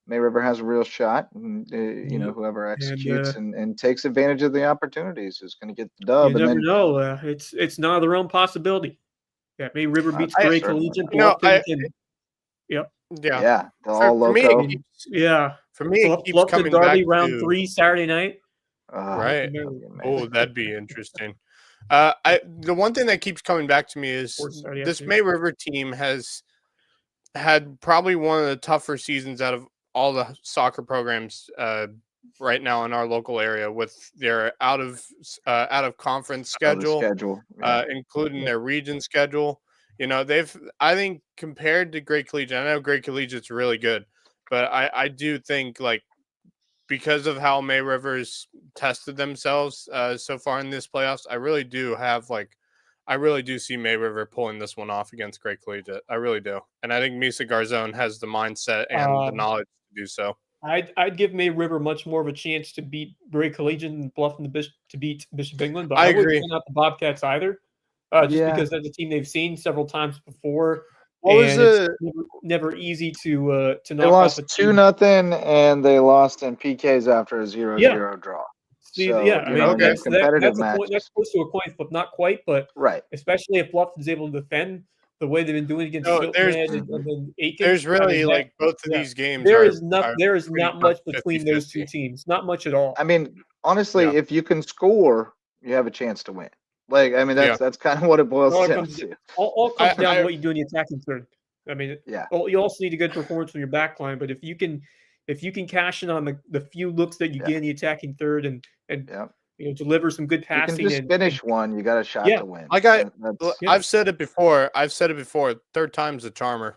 May River has a real shot, and Yep. whoever And executes and takes advantage of the opportunities is going to get the you dub. And never then know. It's not their own possibility. Yeah, May River beats I Gray certainly Collegiate. not. Bluffton can. Yep. Yeah. Yeah, they're For, all for me, it loco. keeps Yeah. for me it keeps Bluffton coming back Derby round to 3 Saturday night. right. That'd be Oh, amazing. that'd be interesting. The one thing that keeps coming back to me is Or Saturday this afternoon. May River team has had probably one of the tougher seasons out of all the soccer programs right now in our local area, with their out of conference Oh, the schedule, schedule. Yeah. including their region schedule. I think compared to Great Collegiate, I know Great Collegiate's really good, but I do think, like, because of how May River's tested themselves so far in this playoffs, I really do see May River pulling this one off against Great Collegiate. I really do. And I think Misa Garzone has the mindset and the knowledge to do so. I'd give May River much more of a chance to beat Gray Collegiate and Bluffton to beat Bishop England, but I I wouldn't agree. count out the Bobcats either, just Yeah. because that's a team they've seen several times before, What was and it's the never easy to They knock off lost a team. 2-0, and they lost in PKs after a 0-0 draw. See, So yeah, I mean, Okay. that's competitive a point. That's matches. close to a coin flip, not quite, but Right. especially if Bluffton's able to defend the way they've been doing against No, Hilton there's Head and then Aiken. there's I mean, really, that, like, both of yeah. these games There are is not pretty much much between those two 50-50. teams, not much at all. I mean, honestly, Yeah. if you can score, you have a chance to win. Like, I mean, Yeah. that's kind of what it boils All down comes to. all comes down I to what you do in the attacking third. I mean, Yeah. you also need a good performance from your back line, but if you can cash in on the few looks that you Yeah. get in the attacking third and Yeah. deliver some good You can passing just and finish one, you got a shot Yeah. to win. Like I, That's Yeah. I've said it before. Third time's the charmer.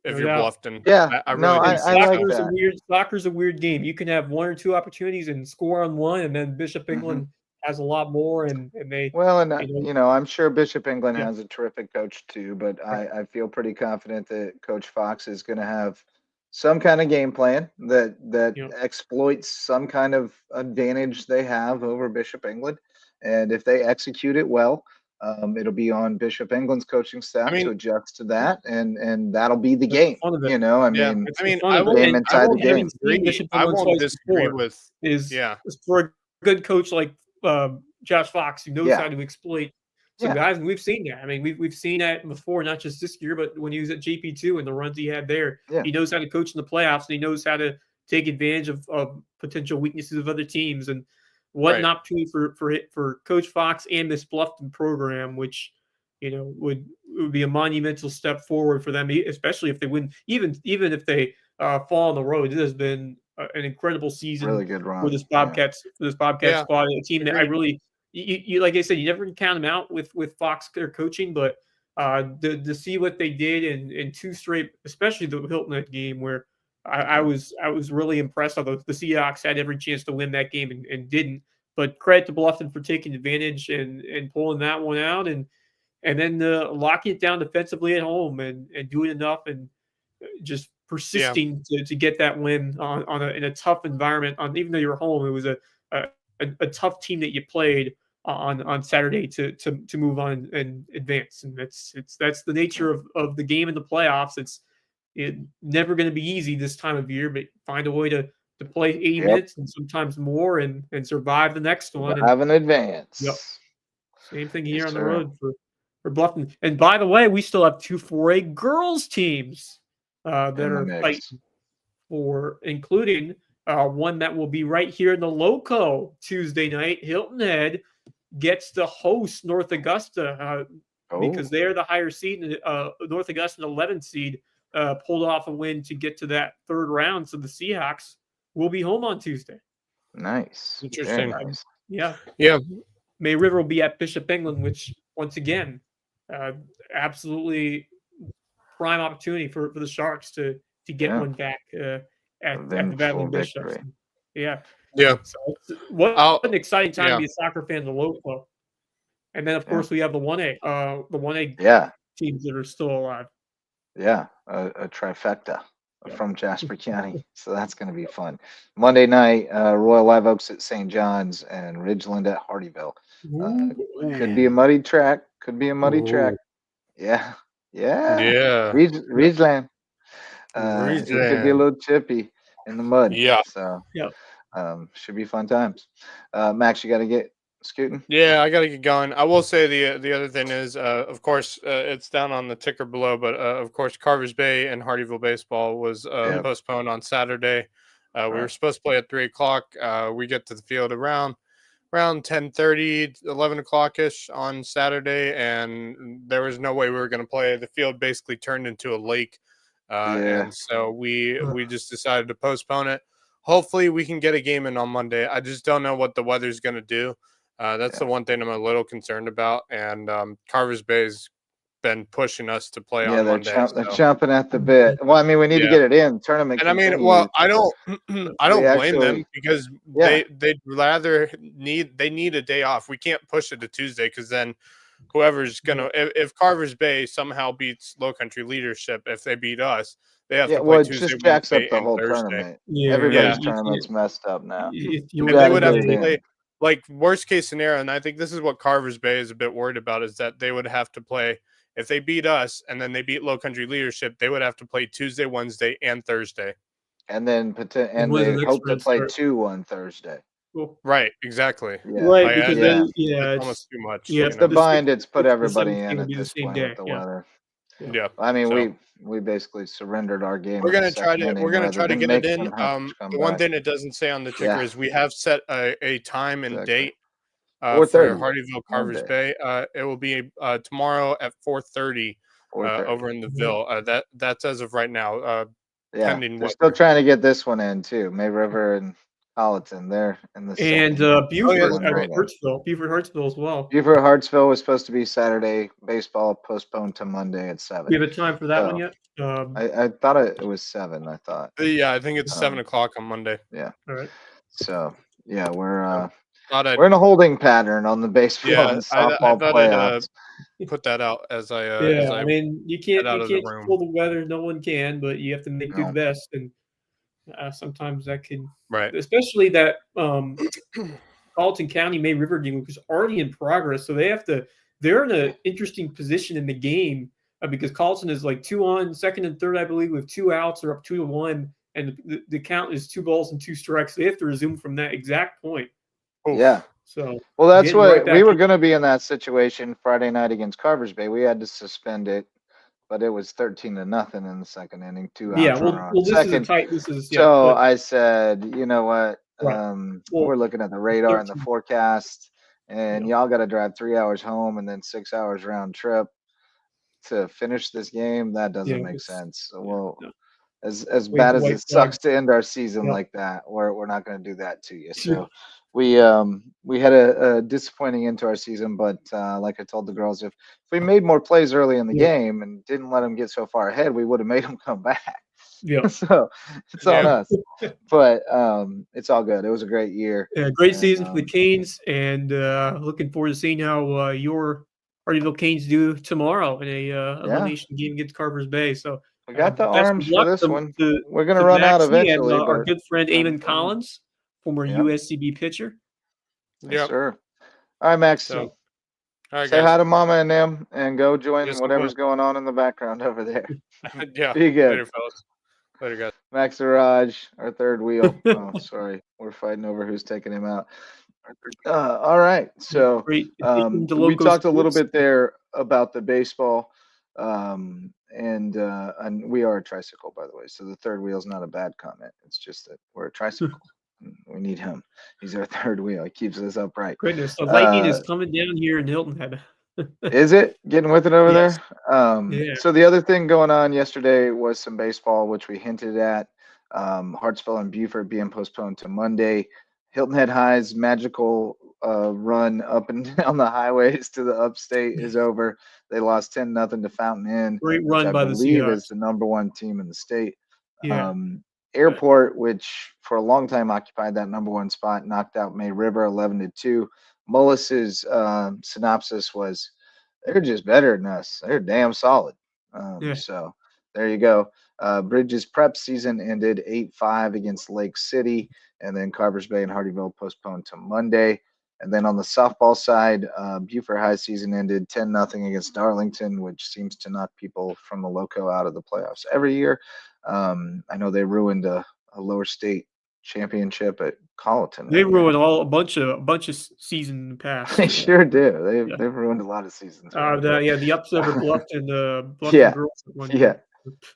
If No you're doubt. Bluffton, Yeah. I No, really do. I like Soccer's that. Soccer's a weird game. You can have one or two opportunities and score on one, and then Bishop England has a lot more, and they, Well, and you know, I'm sure Bishop England Yeah. has a terrific coach too, but Right. I feel pretty confident that Coach Fox is going to have some kind of game plan that you know, exploits some kind of advantage they have over Bishop England, and if they execute it well, it'll be on Bishop England's coaching staff to mean, adjust to that, and that'll be the that's the game. fun of it. I yeah. mean, It's I the mean, fun I of it. won't. game And inside the having game. seen Bishop I England won't twice disagree before with. is Yeah. for a good coach like Josh Fox, who knows how Yeah, to exploit some yeah, guys, and we've seen that. I mean, we've seen that before, not just this year, but when he was at JP2 and the runs he had there. yeah. He knows how to coach in the playoffs, and he knows how to take advantage of potential weaknesses of other teams. And what an Right. opportunity for Coach Fox and this Bluffton program, which would be a monumental step forward for them, especially if they win. Even if they fall on the road, it has been an incredible season Really good for run. this Yeah, Bobcat Yeah. squad, a team that I Agreed. really, you like I said, you never can count them out with Fox their coaching, but to see what they did in two straight, especially the Hilton Head game, where I was really impressed. Although the Seahawks had every chance to win that game and didn't, but credit to Bluffton for taking advantage and pulling that one out, and then locking it down defensively at home and doing enough and just Yeah. persisting to get that win in a tough environment. Even though you're home, it was a tough team that you played on Saturday to move on and advance. And that's the nature of the game in the playoffs. It's never going to be easy this time of year, but find a way to play 80 Yep. minutes and sometimes more and survive the next one. And have an advance. Yep. Same thing here Yes, on the sir. road for Bluffton. And by the way, we still have two 4A girls teams that In the are mix. fighting for, including one that will be right here in the Lowco Tuesday night. Hilton Head gets to host North Augusta because they're the higher seed. And North Augusta, an 11th seed, pulled off a win to get to that third round. So the Seahawks will be home on Tuesday. Nice. Interesting. Very nice. Yeah. Yeah. May River will be at Bishop England, which once again, absolutely prime opportunity for the Sharks to get Yeah. one back at the Vengeful Battling Bishops. victory. Yeah. Yeah. So what an exciting time yeah. to be a soccer fan in the Lowco. And then of course we have the 1A Yeah. teams that are still alive. Yeah. A trifecta from Jasper County. So that's going to be fun. Monday night, Royal Live Oaks at St. John's and Ridgeland at Hardyville. Could be a muddy track. Could be a muddy track. Yeah. Yeah. Ridgeland. It could be a little chippy in the mud. Yeah. So should be fun times. Max, you got to get scooting. Yeah, I got to get going. I will say the other thing is, of course, it's down on the ticker below, but of course, Carvers Bay and Hardyville baseball was postponed on Saturday. We were supposed to play at 3:00. We get to the field around 10:30, 11 o'clock ish on Saturday, and there was no way we were going to play. The field basically turned into a lake, and so we just decided to postpone it. Hopefully, we can get a game in on Monday. I just don't know what the weather's going to do. That's the one thing I'm a little concerned about. And Carvers Bay's been pushing us to play on Monday. They're chomping at the bit. Well, I mean, we need to get it in. Tournament. And continues. I mean, well, I don't blame them because they'd rather need a day off. We can't push it to Tuesday because then whoever's gonna if Carvers Bay somehow beats Low Country Leadership, if they beat us, they have to play it Tuesday, just jacks up Wednesday, the and whole Thursday. tournament. Yeah, Everybody's tournament's messed up now. And they would have to play. Like worst case scenario, and I think this is what Carvers Bay is a bit worried about, is that they would have to play, if they beat us and then they beat Low Country Leadership, they would have to play Tuesday, Wednesday, and Thursday. And then they hope to play 2 on Thursday. Cool. Right, exactly. Yeah. Right, because it's almost too much. Yeah, it's the bind. It's put everybody in at this point with the weather. Yeah. I mean, we basically surrendered our game. We're gonna try to get it in. The one thing it doesn't say on the ticker is we have set a time and date for Hardyville Carvers Bay. It will be tomorrow at 4:30 over in the Ville. That's as of right now. Pending they're still trying to get this one in too. May River and Colleton, they're in the and Beaufort Hartsville as well. Beaufort Hartsville was supposed to be Saturday. Baseball postponed to Monday at 7. Do you have a time for that one yet? I thought it was 7. I thought. Yeah, I think it's 7 o'clock on Monday. Yeah. All right. So we're in a holding pattern on the baseball and softball playoffs. Put that out as I. I mean, you can't control the weather. No one can, but you have to make do the best. And sometimes that can, especially that Carleton County May River game, which is already in progress. So they're in an interesting position in the game because Carleton is like 2 on, second and third, I believe, with 2 outs. They're up 2-1, and the count is 2 balls and 2 strikes. They have to resume from that exact point. Yeah. So that's what we were going to be in that situation Friday night against Carvers Bay. We had to suspend it, but it was 13-0 in the second inning. 2 outs. I said, you know what? We're looking at the radar and the forecast, and y'all got to drive 3 hours home and then 6 hours round trip to finish this game. That doesn't make sense. As bad as it sucks to end our season like that, we're not going to do that to you. So we had a disappointing end to our season, but like I told the girls, if we made more plays early in the game and didn't let them get so far ahead, we would have made them come back. Yeah. So it's on us, but it's all good. It was a great year. Yeah, great season for the Canes, and looking forward to seeing how your Hardyville Canes do tomorrow in a elimination game against Carvers Bay. So we got the arms for this one. We're going to run out eventually. And, our good friend Eamon Collins, former USCB pitcher. Yes, sir. All right, Max. Say hi to Mama and them, and go join whatever's going on in the background over there. Be good. Later, fellas. Later, guys. Max Araj, our third wheel. Oh, sorry. We're fighting over who's taking him out. All right. So we talked a little bit there about the baseball. And we are a tricycle, by the way. So the third wheel is not a bad comment. It's just that we're a tricycle. We need him. He's our third wheel. He keeps us upright. Goodness, the lightning is coming down here in Hilton Head. Is it getting with it over there? So the other thing going on yesterday was some baseball, which we hinted at. Hartsville and Beaufort being postponed to Monday. Hilton Head High's magical run up and down the highways to the upstate is over. They lost 10-0 to Fountain Inn. Great run by the Seahawks. Is the #1 team in the state. Yeah. Airport, which for a long time occupied that #1 spot, knocked out May River 11-2. Mullis's synopsis was they're just better than us. They're damn solid. So there you go. Bridges prep season ended 8-5 against Lake City, and then Carvers Bay and Hardyville postponed to Monday. And then on the softball side, Beaufort High season ended 10-0 against Darlington, which seems to knock people from the Loco out of the playoffs every year. I know they ruined a lower state championship at Colleton. They ruined a bunch of season past. They sure do. They've ruined a lot of seasons. The upset over Bluffton, Yeah. girls.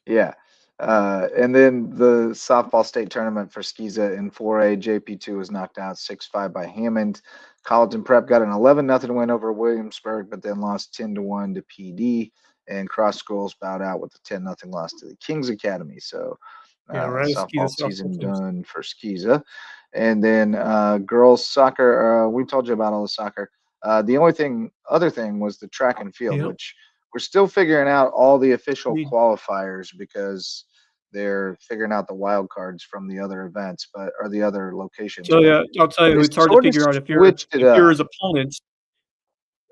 Yeah. And then the softball state tournament for SCISA in 4A, JP2 was knocked out 6-5 by Hammond. Colleton Prep got an 11-0 win over Williamsburg, but then lost 10-1 to PD. And Cross Schools bowed out with a 10-0 loss to the Kings Academy. So softball season done for SCISA. And then girls soccer, we told you about all the soccer. The other thing was the track and field, which we're still figuring out all the official qualifiers because they're figuring out the wild cards from the other events, or the other locations. So yeah, I'll tell you, it's hard to figure out if you're his opponent.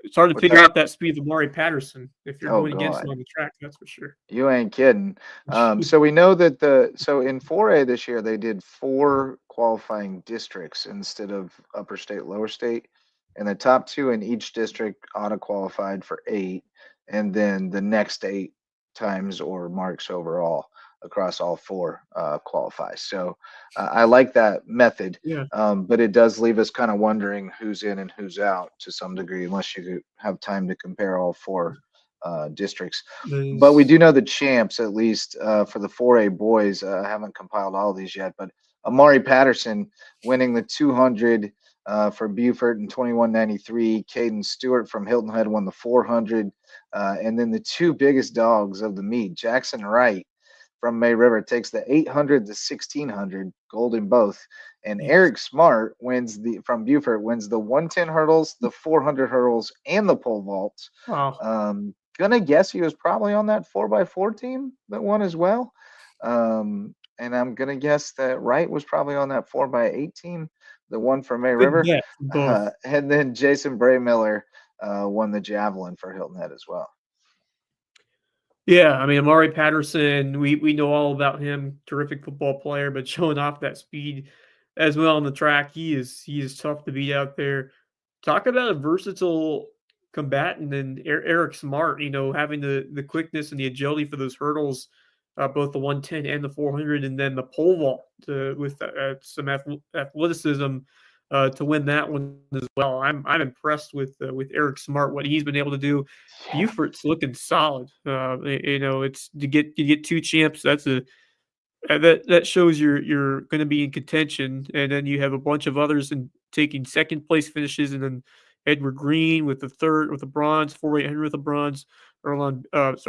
It's hard to figure out that speed of Amari Patterson if you're going against him on the track. That's for sure. You ain't kidding. So we know that in 4A this year they did 4 qualifying districts instead of upper state, lower state, and the top 2 in each district auto qualified for 8, and then the next 8 times or marks overall across all 4 qualify. So I like that method, but it does leave us kind of wondering who's in and who's out to some degree, unless you have time to compare all 4 districts. But we do know the champs, at least for the 4A boys. I haven't compiled all these yet, but Amari Patterson winning the 200 for Beaufort in 2193. Caden Stewart from Hilton Head won the 400. And then the 2 biggest dogs of the meet, Jackson Wright from May River takes the 800 to 1600, gold in both. And Eric Smart from Beaufort wins the 110 hurdles, the 400 hurdles, and the pole vault. Wow. Gonna guess he was probably on that 4x4 team that won as well. And I'm gonna guess that Wright was probably on that 4x8 team, the one for May River. And then Jason Braymiller won the javelin for Hilton Head as well. Yeah, I mean, Amari Patterson, we know all about him, terrific football player, but showing off that speed as well on the track, he is tough to beat out there. Talk about a versatile combatant and Eric Smart, having the quickness and the agility for those hurdles, both the 110 and the 400, and then the pole vault with some athleticism to win that one as well. I'm impressed with Eric Smart, what he's been able to do. Beaufort's looking solid. It's to get 2 champs. That shows you're going to be in contention, and then you have a bunch of others in taking second place finishes, and then Edward Green with the bronze, 4,800 with the bronze. Erlon, that's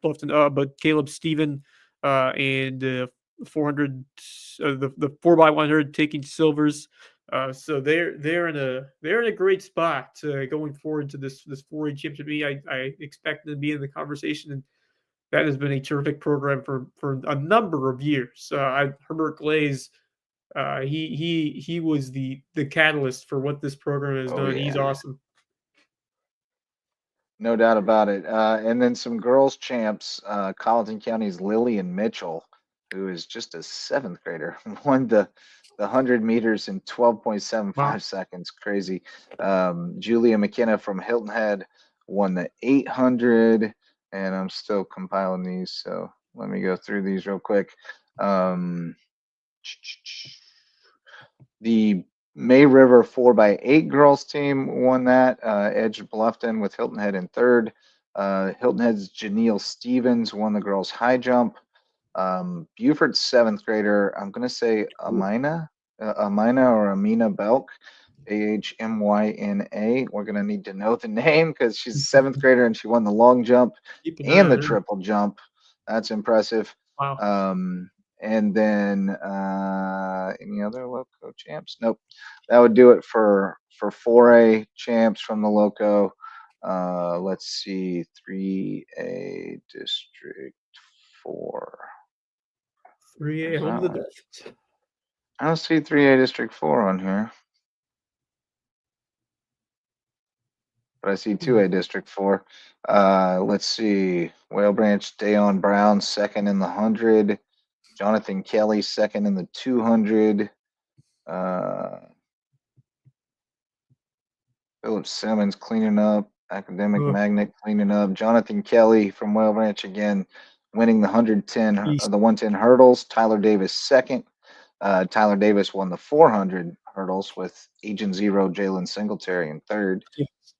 Bluffton, but Caleb Stephen and 400, the 4x100 taking silvers. So they're in a great spot going forward to this 4A championship. I expect them to be in the conversation, and that has been a terrific program for a number of years. Herbert Glaze, he was the catalyst for what this program has done. Yeah. He's awesome. No doubt about it. And then some girls champs, Colleton County's Lillian Mitchell, who is just a 7th grader, won the 100 meters in 12.75 seconds. Crazy. Julia McKenna from Hilton Head won the 800, and I'm still compiling these, so let me go through these real quick. The May River 4x8 girls team won that. Edge Bluffton with Hilton Head in 3rd. Hilton Head's Janelle Stevens won the girls high jump. Beaufort's 7th grader, I'm going to say Amina or Amina Belk, Ahmyna. We're going to need to know the name because she's a 7th grader and she won the long jump and the triple jump. That's impressive. Wow. And then any other Loco champs? Nope. That would do it for 4A champs from the Loco. Let's see, 3A District 4. 3A home of the Dolphins. I don't see 3A District 4 on here. but I see 2A District 4. Let's see. Whale Branch, Dayon Brown, second in the 100. Jonathan Kelly, second in the 200. Philip Simmons cleaning up. Academic Magnet cleaning up. Jonathan Kelly from Whale Branch again, winning the 110 hurdles. Tyler Davis second. Tyler Davis won the 400 hurdles with Agent Zero Jalen Singletary in third.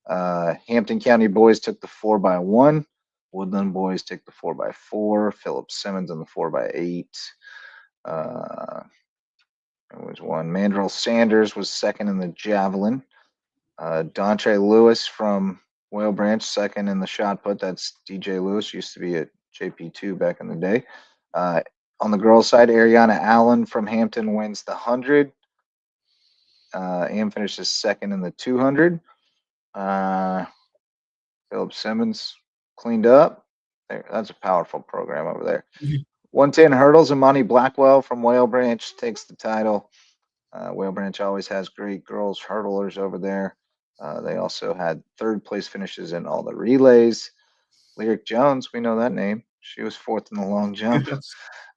Hampton County boys took the 4x1. Woodland boys took the 4x4. Philip Simmons on the 4x8. There was one. Mandrill Sanders was second in the javelin. Dontre Lewis from Whale Branch, second in the shot put. That's DJ Lewis, used to be at JP2 back in the day. On the girls' side, Ariana Allen from Hampton wins the 100 and finishes second in the 200. Philip Simmons cleaned up. That's a powerful program over there. 110 hurdles, Imani Blackwell from Whale Branch takes the title. Whale Branch always has great girls hurdlers over there. They also had third place finishes in all the relays. Lyric Jones, we know that name. She was fourth in the long jump.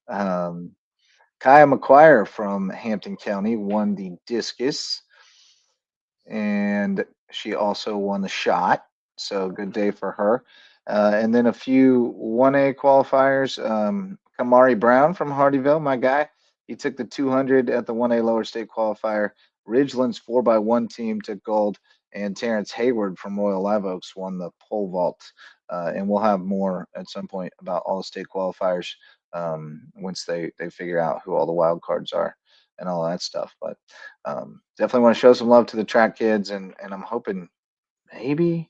Kaya McQuire from Hampton County won the discus, and she also won the shot. So good day for her. And then a few 1A qualifiers. Kamari Brown from Hardyville, my guy. He took the 200 at the 1A lower state qualifier. Ridgeland's 4x1 team took gold, and Terrence Hayward from Royal Live Oaks won the pole vault. And we'll have more at some point about all the state qualifiers once they figure out who all the wild cards are and all that stuff. But definitely want to show some love to the track kids, and I'm hoping maybe,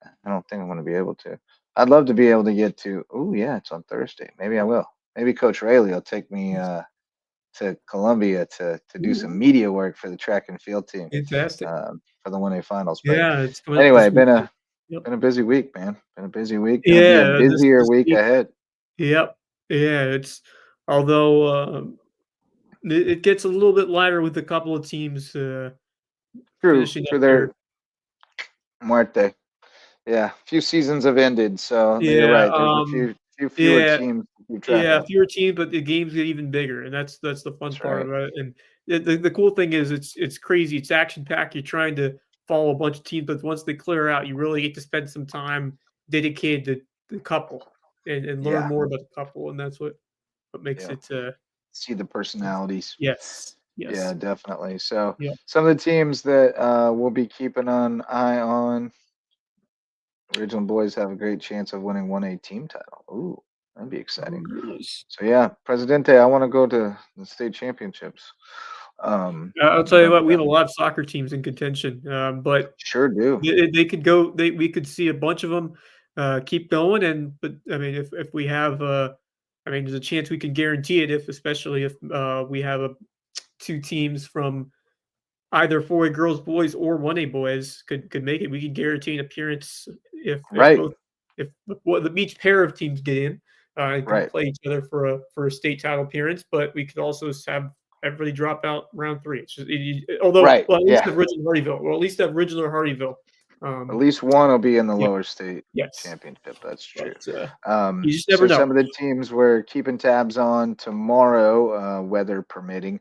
I don't think I'm going to be able to. I'd love to be able to get to, oh yeah, it's on Thursday. Maybe I will. Maybe Coach Rayleigh will take me to Columbia to do some media work for the track and field team. Fantastic. For the 1A finals. But yeah, it's coming anyway, been a busy week, man. Been a busy week. Gonna be a busier week ahead. Yep. Yeah, it's although it gets a little bit lighter with a couple of teams finishing True, up their Muerte. Yeah, a few seasons have ended, so you're right. There's a few fewer teams to keep track of. Fewer teams, but the games get even bigger, and that's the fun part about it. And the cool thing is it's crazy. It's action packed. You're trying to follow a bunch of teams, but once they clear out, you really get to spend some time dedicated to the couple and learn more about the couple, and that's what makes it. See the personalities. Yes. Yeah, definitely. So some of the teams that we'll be keeping an eye on. Ridgeland boys have a great chance of winning 1A team title. Ooh, that'd be exciting. So yeah, Presidente, I want to go to the state championships. I'll tell you what, we have a lot of soccer teams in contention, but sure do. They could go. We could see a bunch of them keep going, but I mean, if we have, there's a chance we can guarantee it, especially if we have two teams from either 4A girls boys or 1A boys could make it. We could guarantee an appearance if each pair of teams get in and can play each other for a state title appearance. But we could also have everybody drop out round 3. It's just, at least have Ridgeland Hardyville. Well, at least have Ridgeland or Hardyville. At least one will be in the lower state championship. That's true. But, you just never know. Some of the teams we're keeping tabs on tomorrow, weather permitting.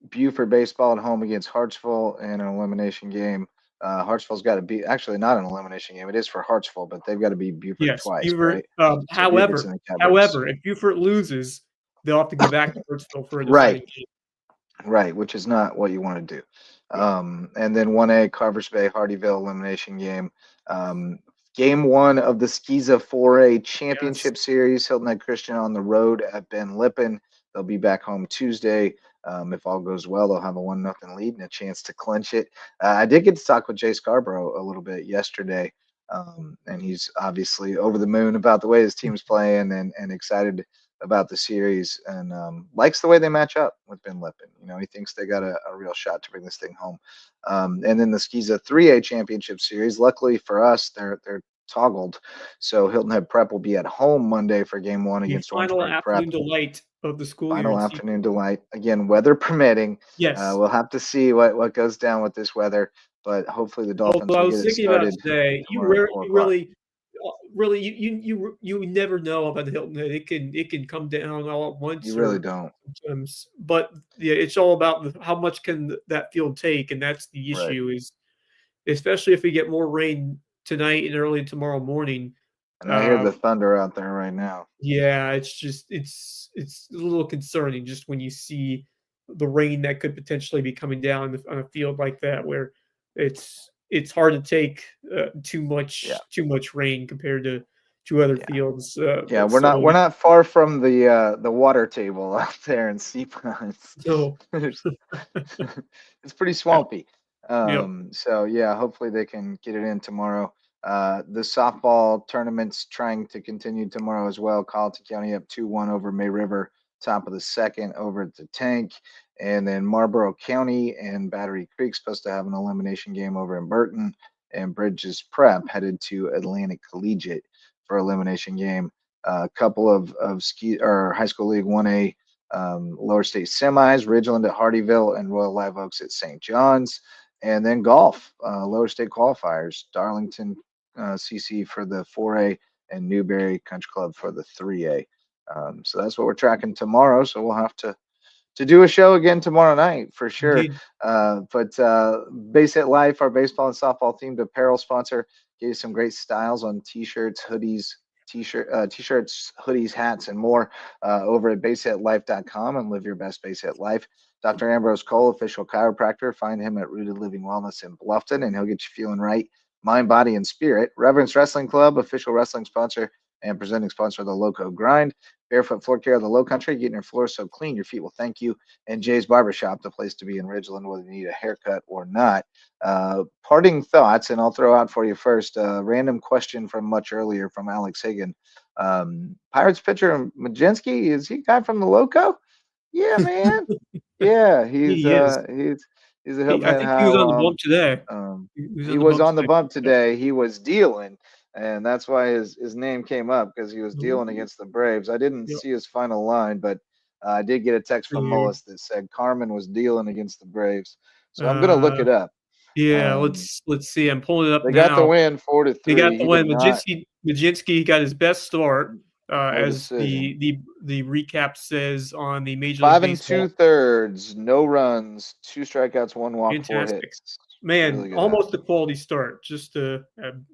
Beaufort baseball at home against Hartsville in an elimination game. Hartsville's got to be actually not an elimination game. It is for Hartsville, but they've got to beat Beaufort twice. Right? However, if Beaufort loses, they'll have to go back to Hartsville for a deciding game. Right, which is not what you want to do. And then 1A Carvers Bay Hardyville elimination game. Game 1 of the SCISA 4A Championship Series. Hilton Head Christian on the road at Ben Lippen. They'll be back home Tuesday. If all goes well, they'll have a 1-0 lead and a chance to clinch it. I did get to talk with Jay Scarborough a little bit yesterday, and he's obviously over the moon about the way his team's playing and excited about the series and likes the way they match up with Ben Lippen. He thinks they got a real shot to bring this thing home. And then the SCISA 3A Championship Series, luckily for us, they're toggled. So Hilton Head Prep will be at home Monday for game 1 against Final afternoon delight of the school year. Final afternoon delight. Again, weather permitting. Yes. We'll have to see what goes down with this weather. but hopefully the Dolphins I will was get it thinking about started today. tomorrow at 4 o'clock. You never know about the Hilton Head. It can come down all at once. You really don't. Sometimes, but yeah, it's all about how much can that field take, and that's the Right. issue. Is especially if we get more rain tonight and early tomorrow morning. And I hear the thunder out there right now. Yeah, it's a little concerning just when you see the rain that could potentially be coming down on a field like that, where it's hard to take too much rain compared to other fields. We're not far from the water table out there in Sea Ponds. No. It's pretty swampy. Yep. So yeah, hopefully they can get it in tomorrow. The softball tournament's trying to continue tomorrow as well. Colleton County up 2-1 over May River, top of the second over at the Tank. And then Marlboro County and Battery Creek supposed to have an elimination game over in Burton. And Bridges Prep headed to Atlantic Collegiate for elimination game. A couple of High School League 1A lower state semis, Ridgeland at Hardyville and Royal Live Oaks at St. John's. And then golf, lower state qualifiers, Darlington CC for the 4A and Newberry Country Club for the 3A. So that's what we're tracking tomorrow. So we'll have to do a show again tomorrow night for sure. But Base Hit Life, our baseball and softball themed apparel sponsor, gave some great styles on t-shirts, hoodies, t-shirts, hoodies, hats, and more over at basehitlife.com, and live your best base hit life. Dr. Ambrose Cole, official chiropractor. Find him at Rooted Living Wellness in Bluffton, and he'll get you feeling right, mind, body, and spirit. Reverence Wrestling Club, official wrestling sponsor and presenting sponsor of the Loco Grind. Barefoot Floor Care of the Low Country, getting your floors so clean your feet will thank you. And Jay's Barbershop, the place to be in Ridgeland, whether you need a haircut or not. Parting thoughts, and I'll throw out for you first a random question from much earlier from Alex Hagan. Pirates pitcher Majinski, is he a guy from the Loco? Yeah, man. Yeah, he's a Hilton Head I think he was on the bump today. He was on the bump today. He was dealing, and that's why his name came up, because he was dealing against the Braves. I didn't see his final line, but I did get a text from Mullis that said Carmen was dealing against the Braves. So I'm gonna look it up. Yeah, let's see. I'm pulling it up now. They got the win 4-3. They got the win. Majinski got his best start, as the recap says on the Major League 5 Baseball. 2/3, no runs, 2 strikeouts, 1 walk, Fantastic. 4 hits. Man, really almost a quality start. Just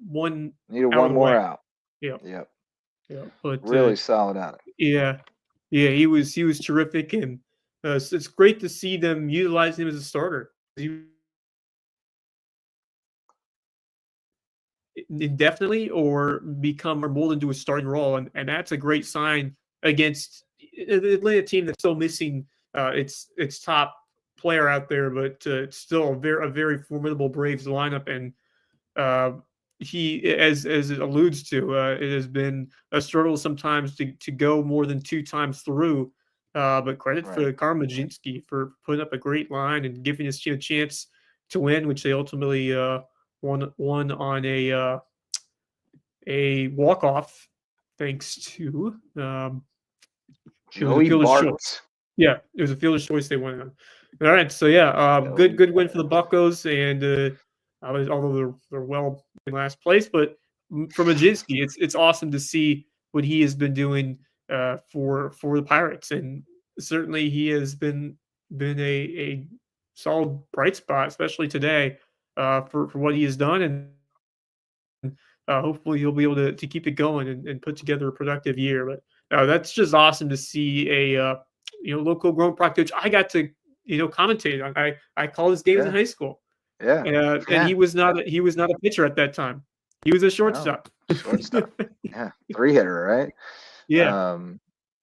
one. Needed one more out. Yep. But really solid outing. Yeah, he was terrific, and it's great to see them utilize him as a starter. Indefinitely, or become or mold into a starting role, and that's a great sign against the Atlanta team that's still missing its top player out there, but it's still a very formidable Braves lineup. And he, as it alludes to, it has been a struggle sometimes to go more than 2 times through. But credit for Carmen Majinski for putting up a great line and giving his team a chance to win, which they ultimately won on a walk-off, thanks to Joey Bart. Yeah, it was a fielder's choice they won on. All right, so yeah, good win for the Buccos, and although they're well in last place, but for Majinski, it's awesome to see what he has been doing for the Pirates, and certainly he has been a solid bright spot, especially today, for what he has done, and hopefully he'll be able to keep it going and put together a productive year. But that's just awesome to see a local grown product coach. I got to commentate on. I called his games in high school. And he was not a pitcher at that time. He was a shortstop. Yeah, 3-hitter, right? Yeah.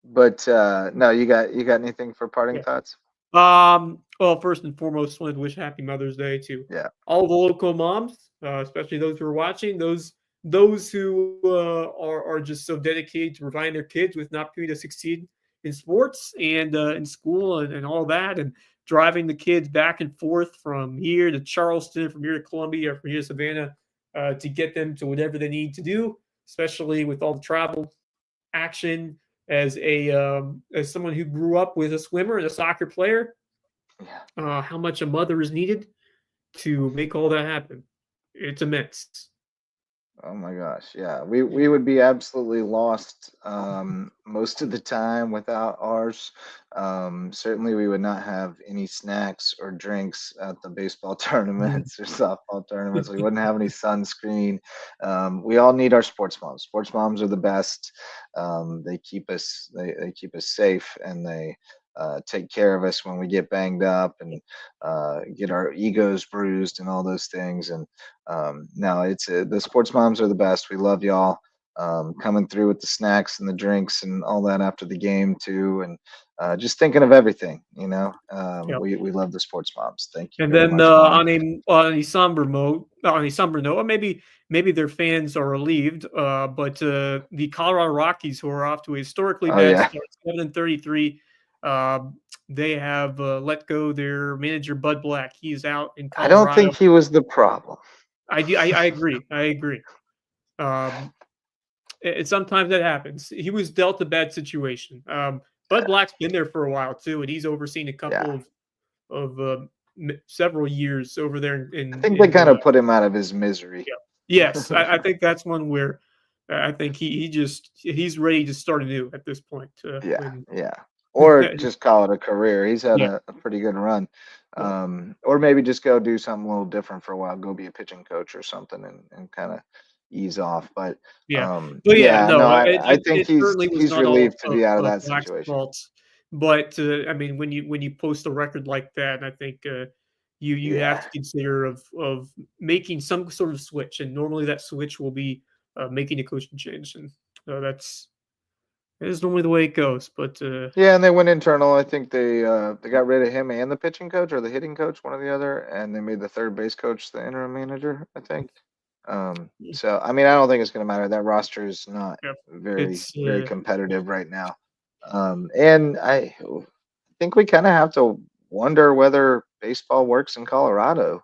But no, you got anything for parting thoughts? Well, first and foremost, wanted to wish Happy Mother's Day to all the local moms, especially those who are watching, those who are just so dedicated to providing their kids with an opportunity to succeed in sports and in school and all that, and driving the kids back and forth from here to Charleston, from here to Columbia, or from here to Savannah, to get them to whatever they need to do, especially with all the travel action. As someone who grew up with a swimmer and a soccer player, how much a mother is needed to make all that happen. It's immense. Oh my gosh, yeah. We would be absolutely lost most of the time without ours. Certainly, we would not have any snacks or drinks at the baseball tournaments or softball tournaments. We wouldn't have any sunscreen. We all need our sports moms. Sports moms are the best. They keep us they keep us safe, and they take care of us when we get banged up and get our egos bruised and all those things. And no, it's the sports moms are the best. We love y'all coming through with the snacks and the drinks and all that after the game too, and just thinking of everything. Yep. We love the sports moms. Thank you And very then much, Mom. on a somber note, or maybe their fans are relieved. But the Colorado Rockies, who are off to a historically Oh bad yeah, start, 7-33, they have let go their manager Bud Black. He's out in I don't Colorado. think he was the problem. I agree. I agree. Sometimes that happens. He was dealt a bad situation. Bud Black's been there for a while too, and he's overseen a couple of several years over there I think they kind of put him out of his misery. yeah. Yes, I think that's one where I think he's ready to start anew at this point. Yeah. Or just call it a career. He's had Yeah. a pretty good run. Yeah. Or maybe just go do something a little different for a while, go be a pitching coach or something and kind of ease off. But I think it certainly was he's not all relieved to be out of of that Black's situation. fault. But I mean, when you post a record like that, I think you have to consider of making some sort of switch, and normally that switch will be making a coaching change, and that is normally the way it goes. But Yeah, and they went internal. I think they got rid of him and the pitching coach or the hitting coach, one or the other, and they made the third base coach the interim manager, I think. So I mean, I don't think it's going to matter. That roster is not yeah, very it's very competitive right now, and I think we kind of have to wonder whether baseball works in Colorado,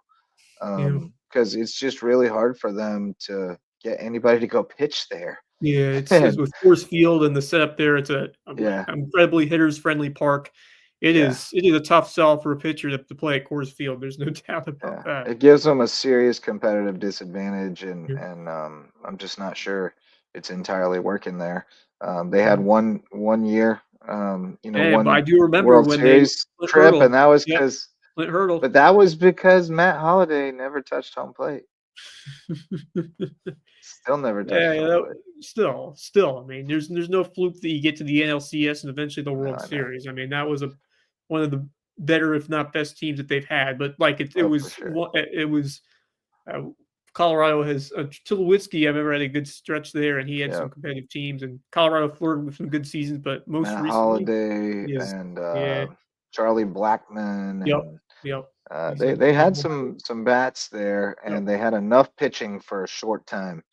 because it's just really hard for them to get anybody to go pitch there. Yeah, it's And with Coors Field and the setup there. It's a yeah, incredibly hitters friendly park. It yeah. is a tough sell for a pitcher to play at Coors Field. There's no doubt about that. It gives them a serious competitive disadvantage, and Yeah. I'm just not sure it's entirely working there. They had Mhm. one year, But I one do remember World when they Series Clint trip, Hurdle. and that was Yep, because, Clint Hurdle. but that was because Matt Holliday never touched home plate. Still never touched home plate. Still. I mean, there's no fluke that you get to the NLCS and eventually the No, World I know. Series. I mean, that was one of the better, if not best, teams that they've had. But like it Oh, for was sure. it was Colorado has Tulowitzki. I remember had a good stretch there, and he had some Yep. competitive teams. And Colorado flirted with some good seasons, but most Matt recently, Holliday is and yeah, Charlie Blackman yep, and yep. He's they had unbelievable. some bats there, Yep. and they had enough pitching for a short time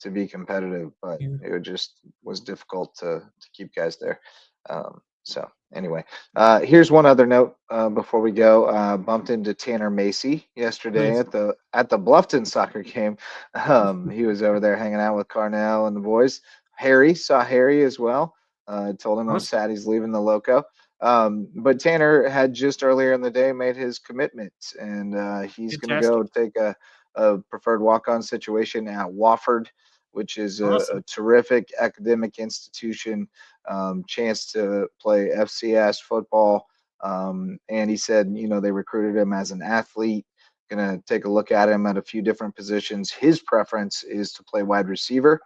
to be competitive, but Yeah. it just was difficult to keep guys there. So anyway, here's one other note before we go. Bumped into Tanner Macy yesterday Nice. at the Bluffton soccer game. He was over there hanging out with Carnell and the boys. Harry saw Harry as well. Told him I'm Awesome. sad he's leaving the Loco. But Tanner had just earlier in the day made his commitment, and he's going to go take a preferred walk-on situation at Wofford, which is a terrific academic institution, chance to play FCS football. And he said, they recruited him as an athlete, going to take a look at him at a few different positions. His preference is to play wide receiver.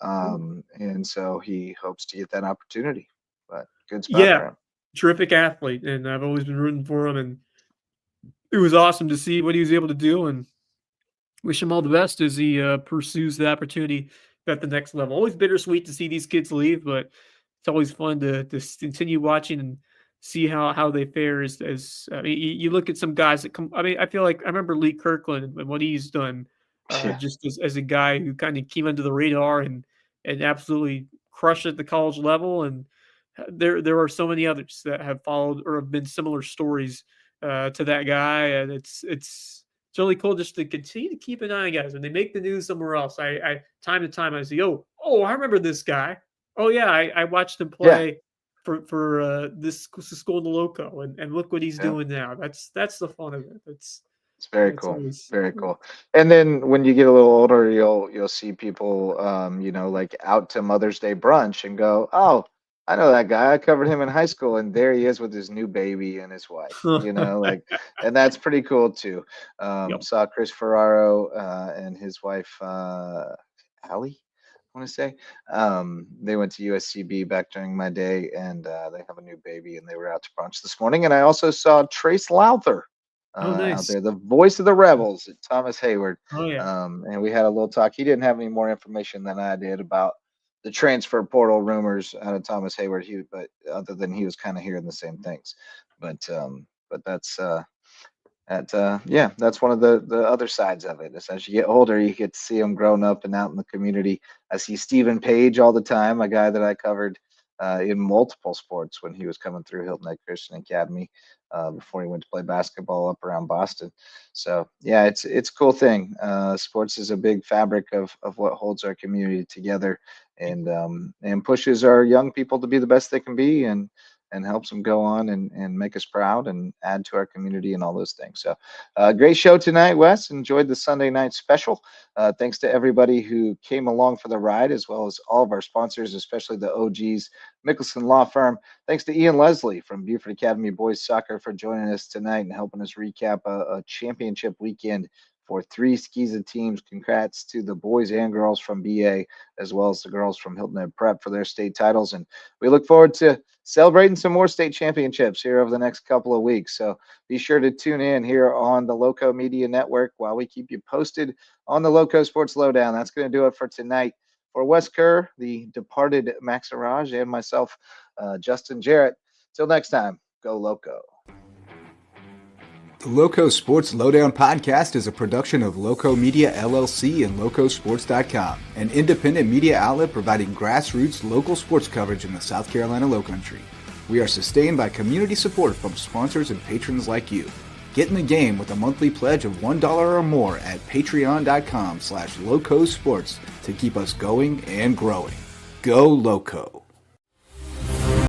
And so he hopes to get that opportunity, but good spot for him. Terrific athlete, and I've always been rooting for him, and it was awesome to see what he was able to do, and wish him all the best as he pursues the opportunity at the next level. Always bittersweet to see these kids leave, but it's always fun to continue watching and see how they fare as you look at some guys that come. I mean, I feel like I remember Lee Kirkland and what he's done, just as a guy who kind of came under the radar and absolutely crushed at the college level. And there are so many others that have followed or have been similar stories to that guy, and it's really cool just to continue to keep an eye on guys when they make the news somewhere else. I time to time I see, oh, I remember this guy. Oh yeah, I watched him play for this school in the Loco, and look what he's doing now. That's the fun of it. It's very That's cool. always Very cool. And then when you get a little older, you'll see people, like out to Mother's Day brunch and go, "Oh, I know that guy. I covered him in high school, and there he is with his new baby and his wife." And that's pretty cool too. Yep. Saw Chris Ferraro and his wife, Allie, I want to say. They went to USCB back during my day, and they have a new baby, and they were out to brunch this morning. And I also saw Trace Lowther Oh, out nice. there, the voice of the Rebels, Thomas Hayward. Oh, yeah. And we had a little talk. He didn't have any more information than I did about the transfer portal rumors out of Thomas Hayward. But other than he was kind of hearing the same things. But that's that's one of the other sides of it. Is as you get older, you get to see them growing up and out in the community. I see Stephen Page all the time, a guy that I covered in multiple sports when he was coming through Hilton Head Christian Academy before he went to play basketball up around Boston. So yeah, it's a cool thing. Sports is a big fabric of what holds our community together and pushes our young people to be the best they can be and helps them go on and make us proud and add to our community and all those things. So great show tonight, Wes. Enjoyed the Sunday night special. Thanks to everybody who came along for the ride, as well as all of our sponsors, especially the OGs, Mickelson Law Firm. Thanks to Ian Leslie from Beaufort Academy Boys Soccer for joining us tonight and helping us recap a championship weekend for 3 SCISA teams. Congrats to the boys and girls from BA, as well as the girls from Hilton Head Prep for their state titles. And we look forward to celebrating some more state championships here over the next couple of weeks. So be sure to tune in here on the Loco Media Network while we keep you posted on the Loco Sports Lowdown. That's going to do it for tonight. For Wes Kerr, the departed Max Araj, and myself, Justin Jarrett. Till next time, go Loco. The Loco Sports Lowdown podcast is a production of Loco Media LLC and LowcoSports.com, an independent media outlet providing grassroots local sports coverage in the South Carolina Lowcountry. We are sustained by community support from sponsors and patrons like you. Get in the game with a monthly pledge of $1 or more at patreon.com/LowcoSports to keep us going and growing. Go Loco!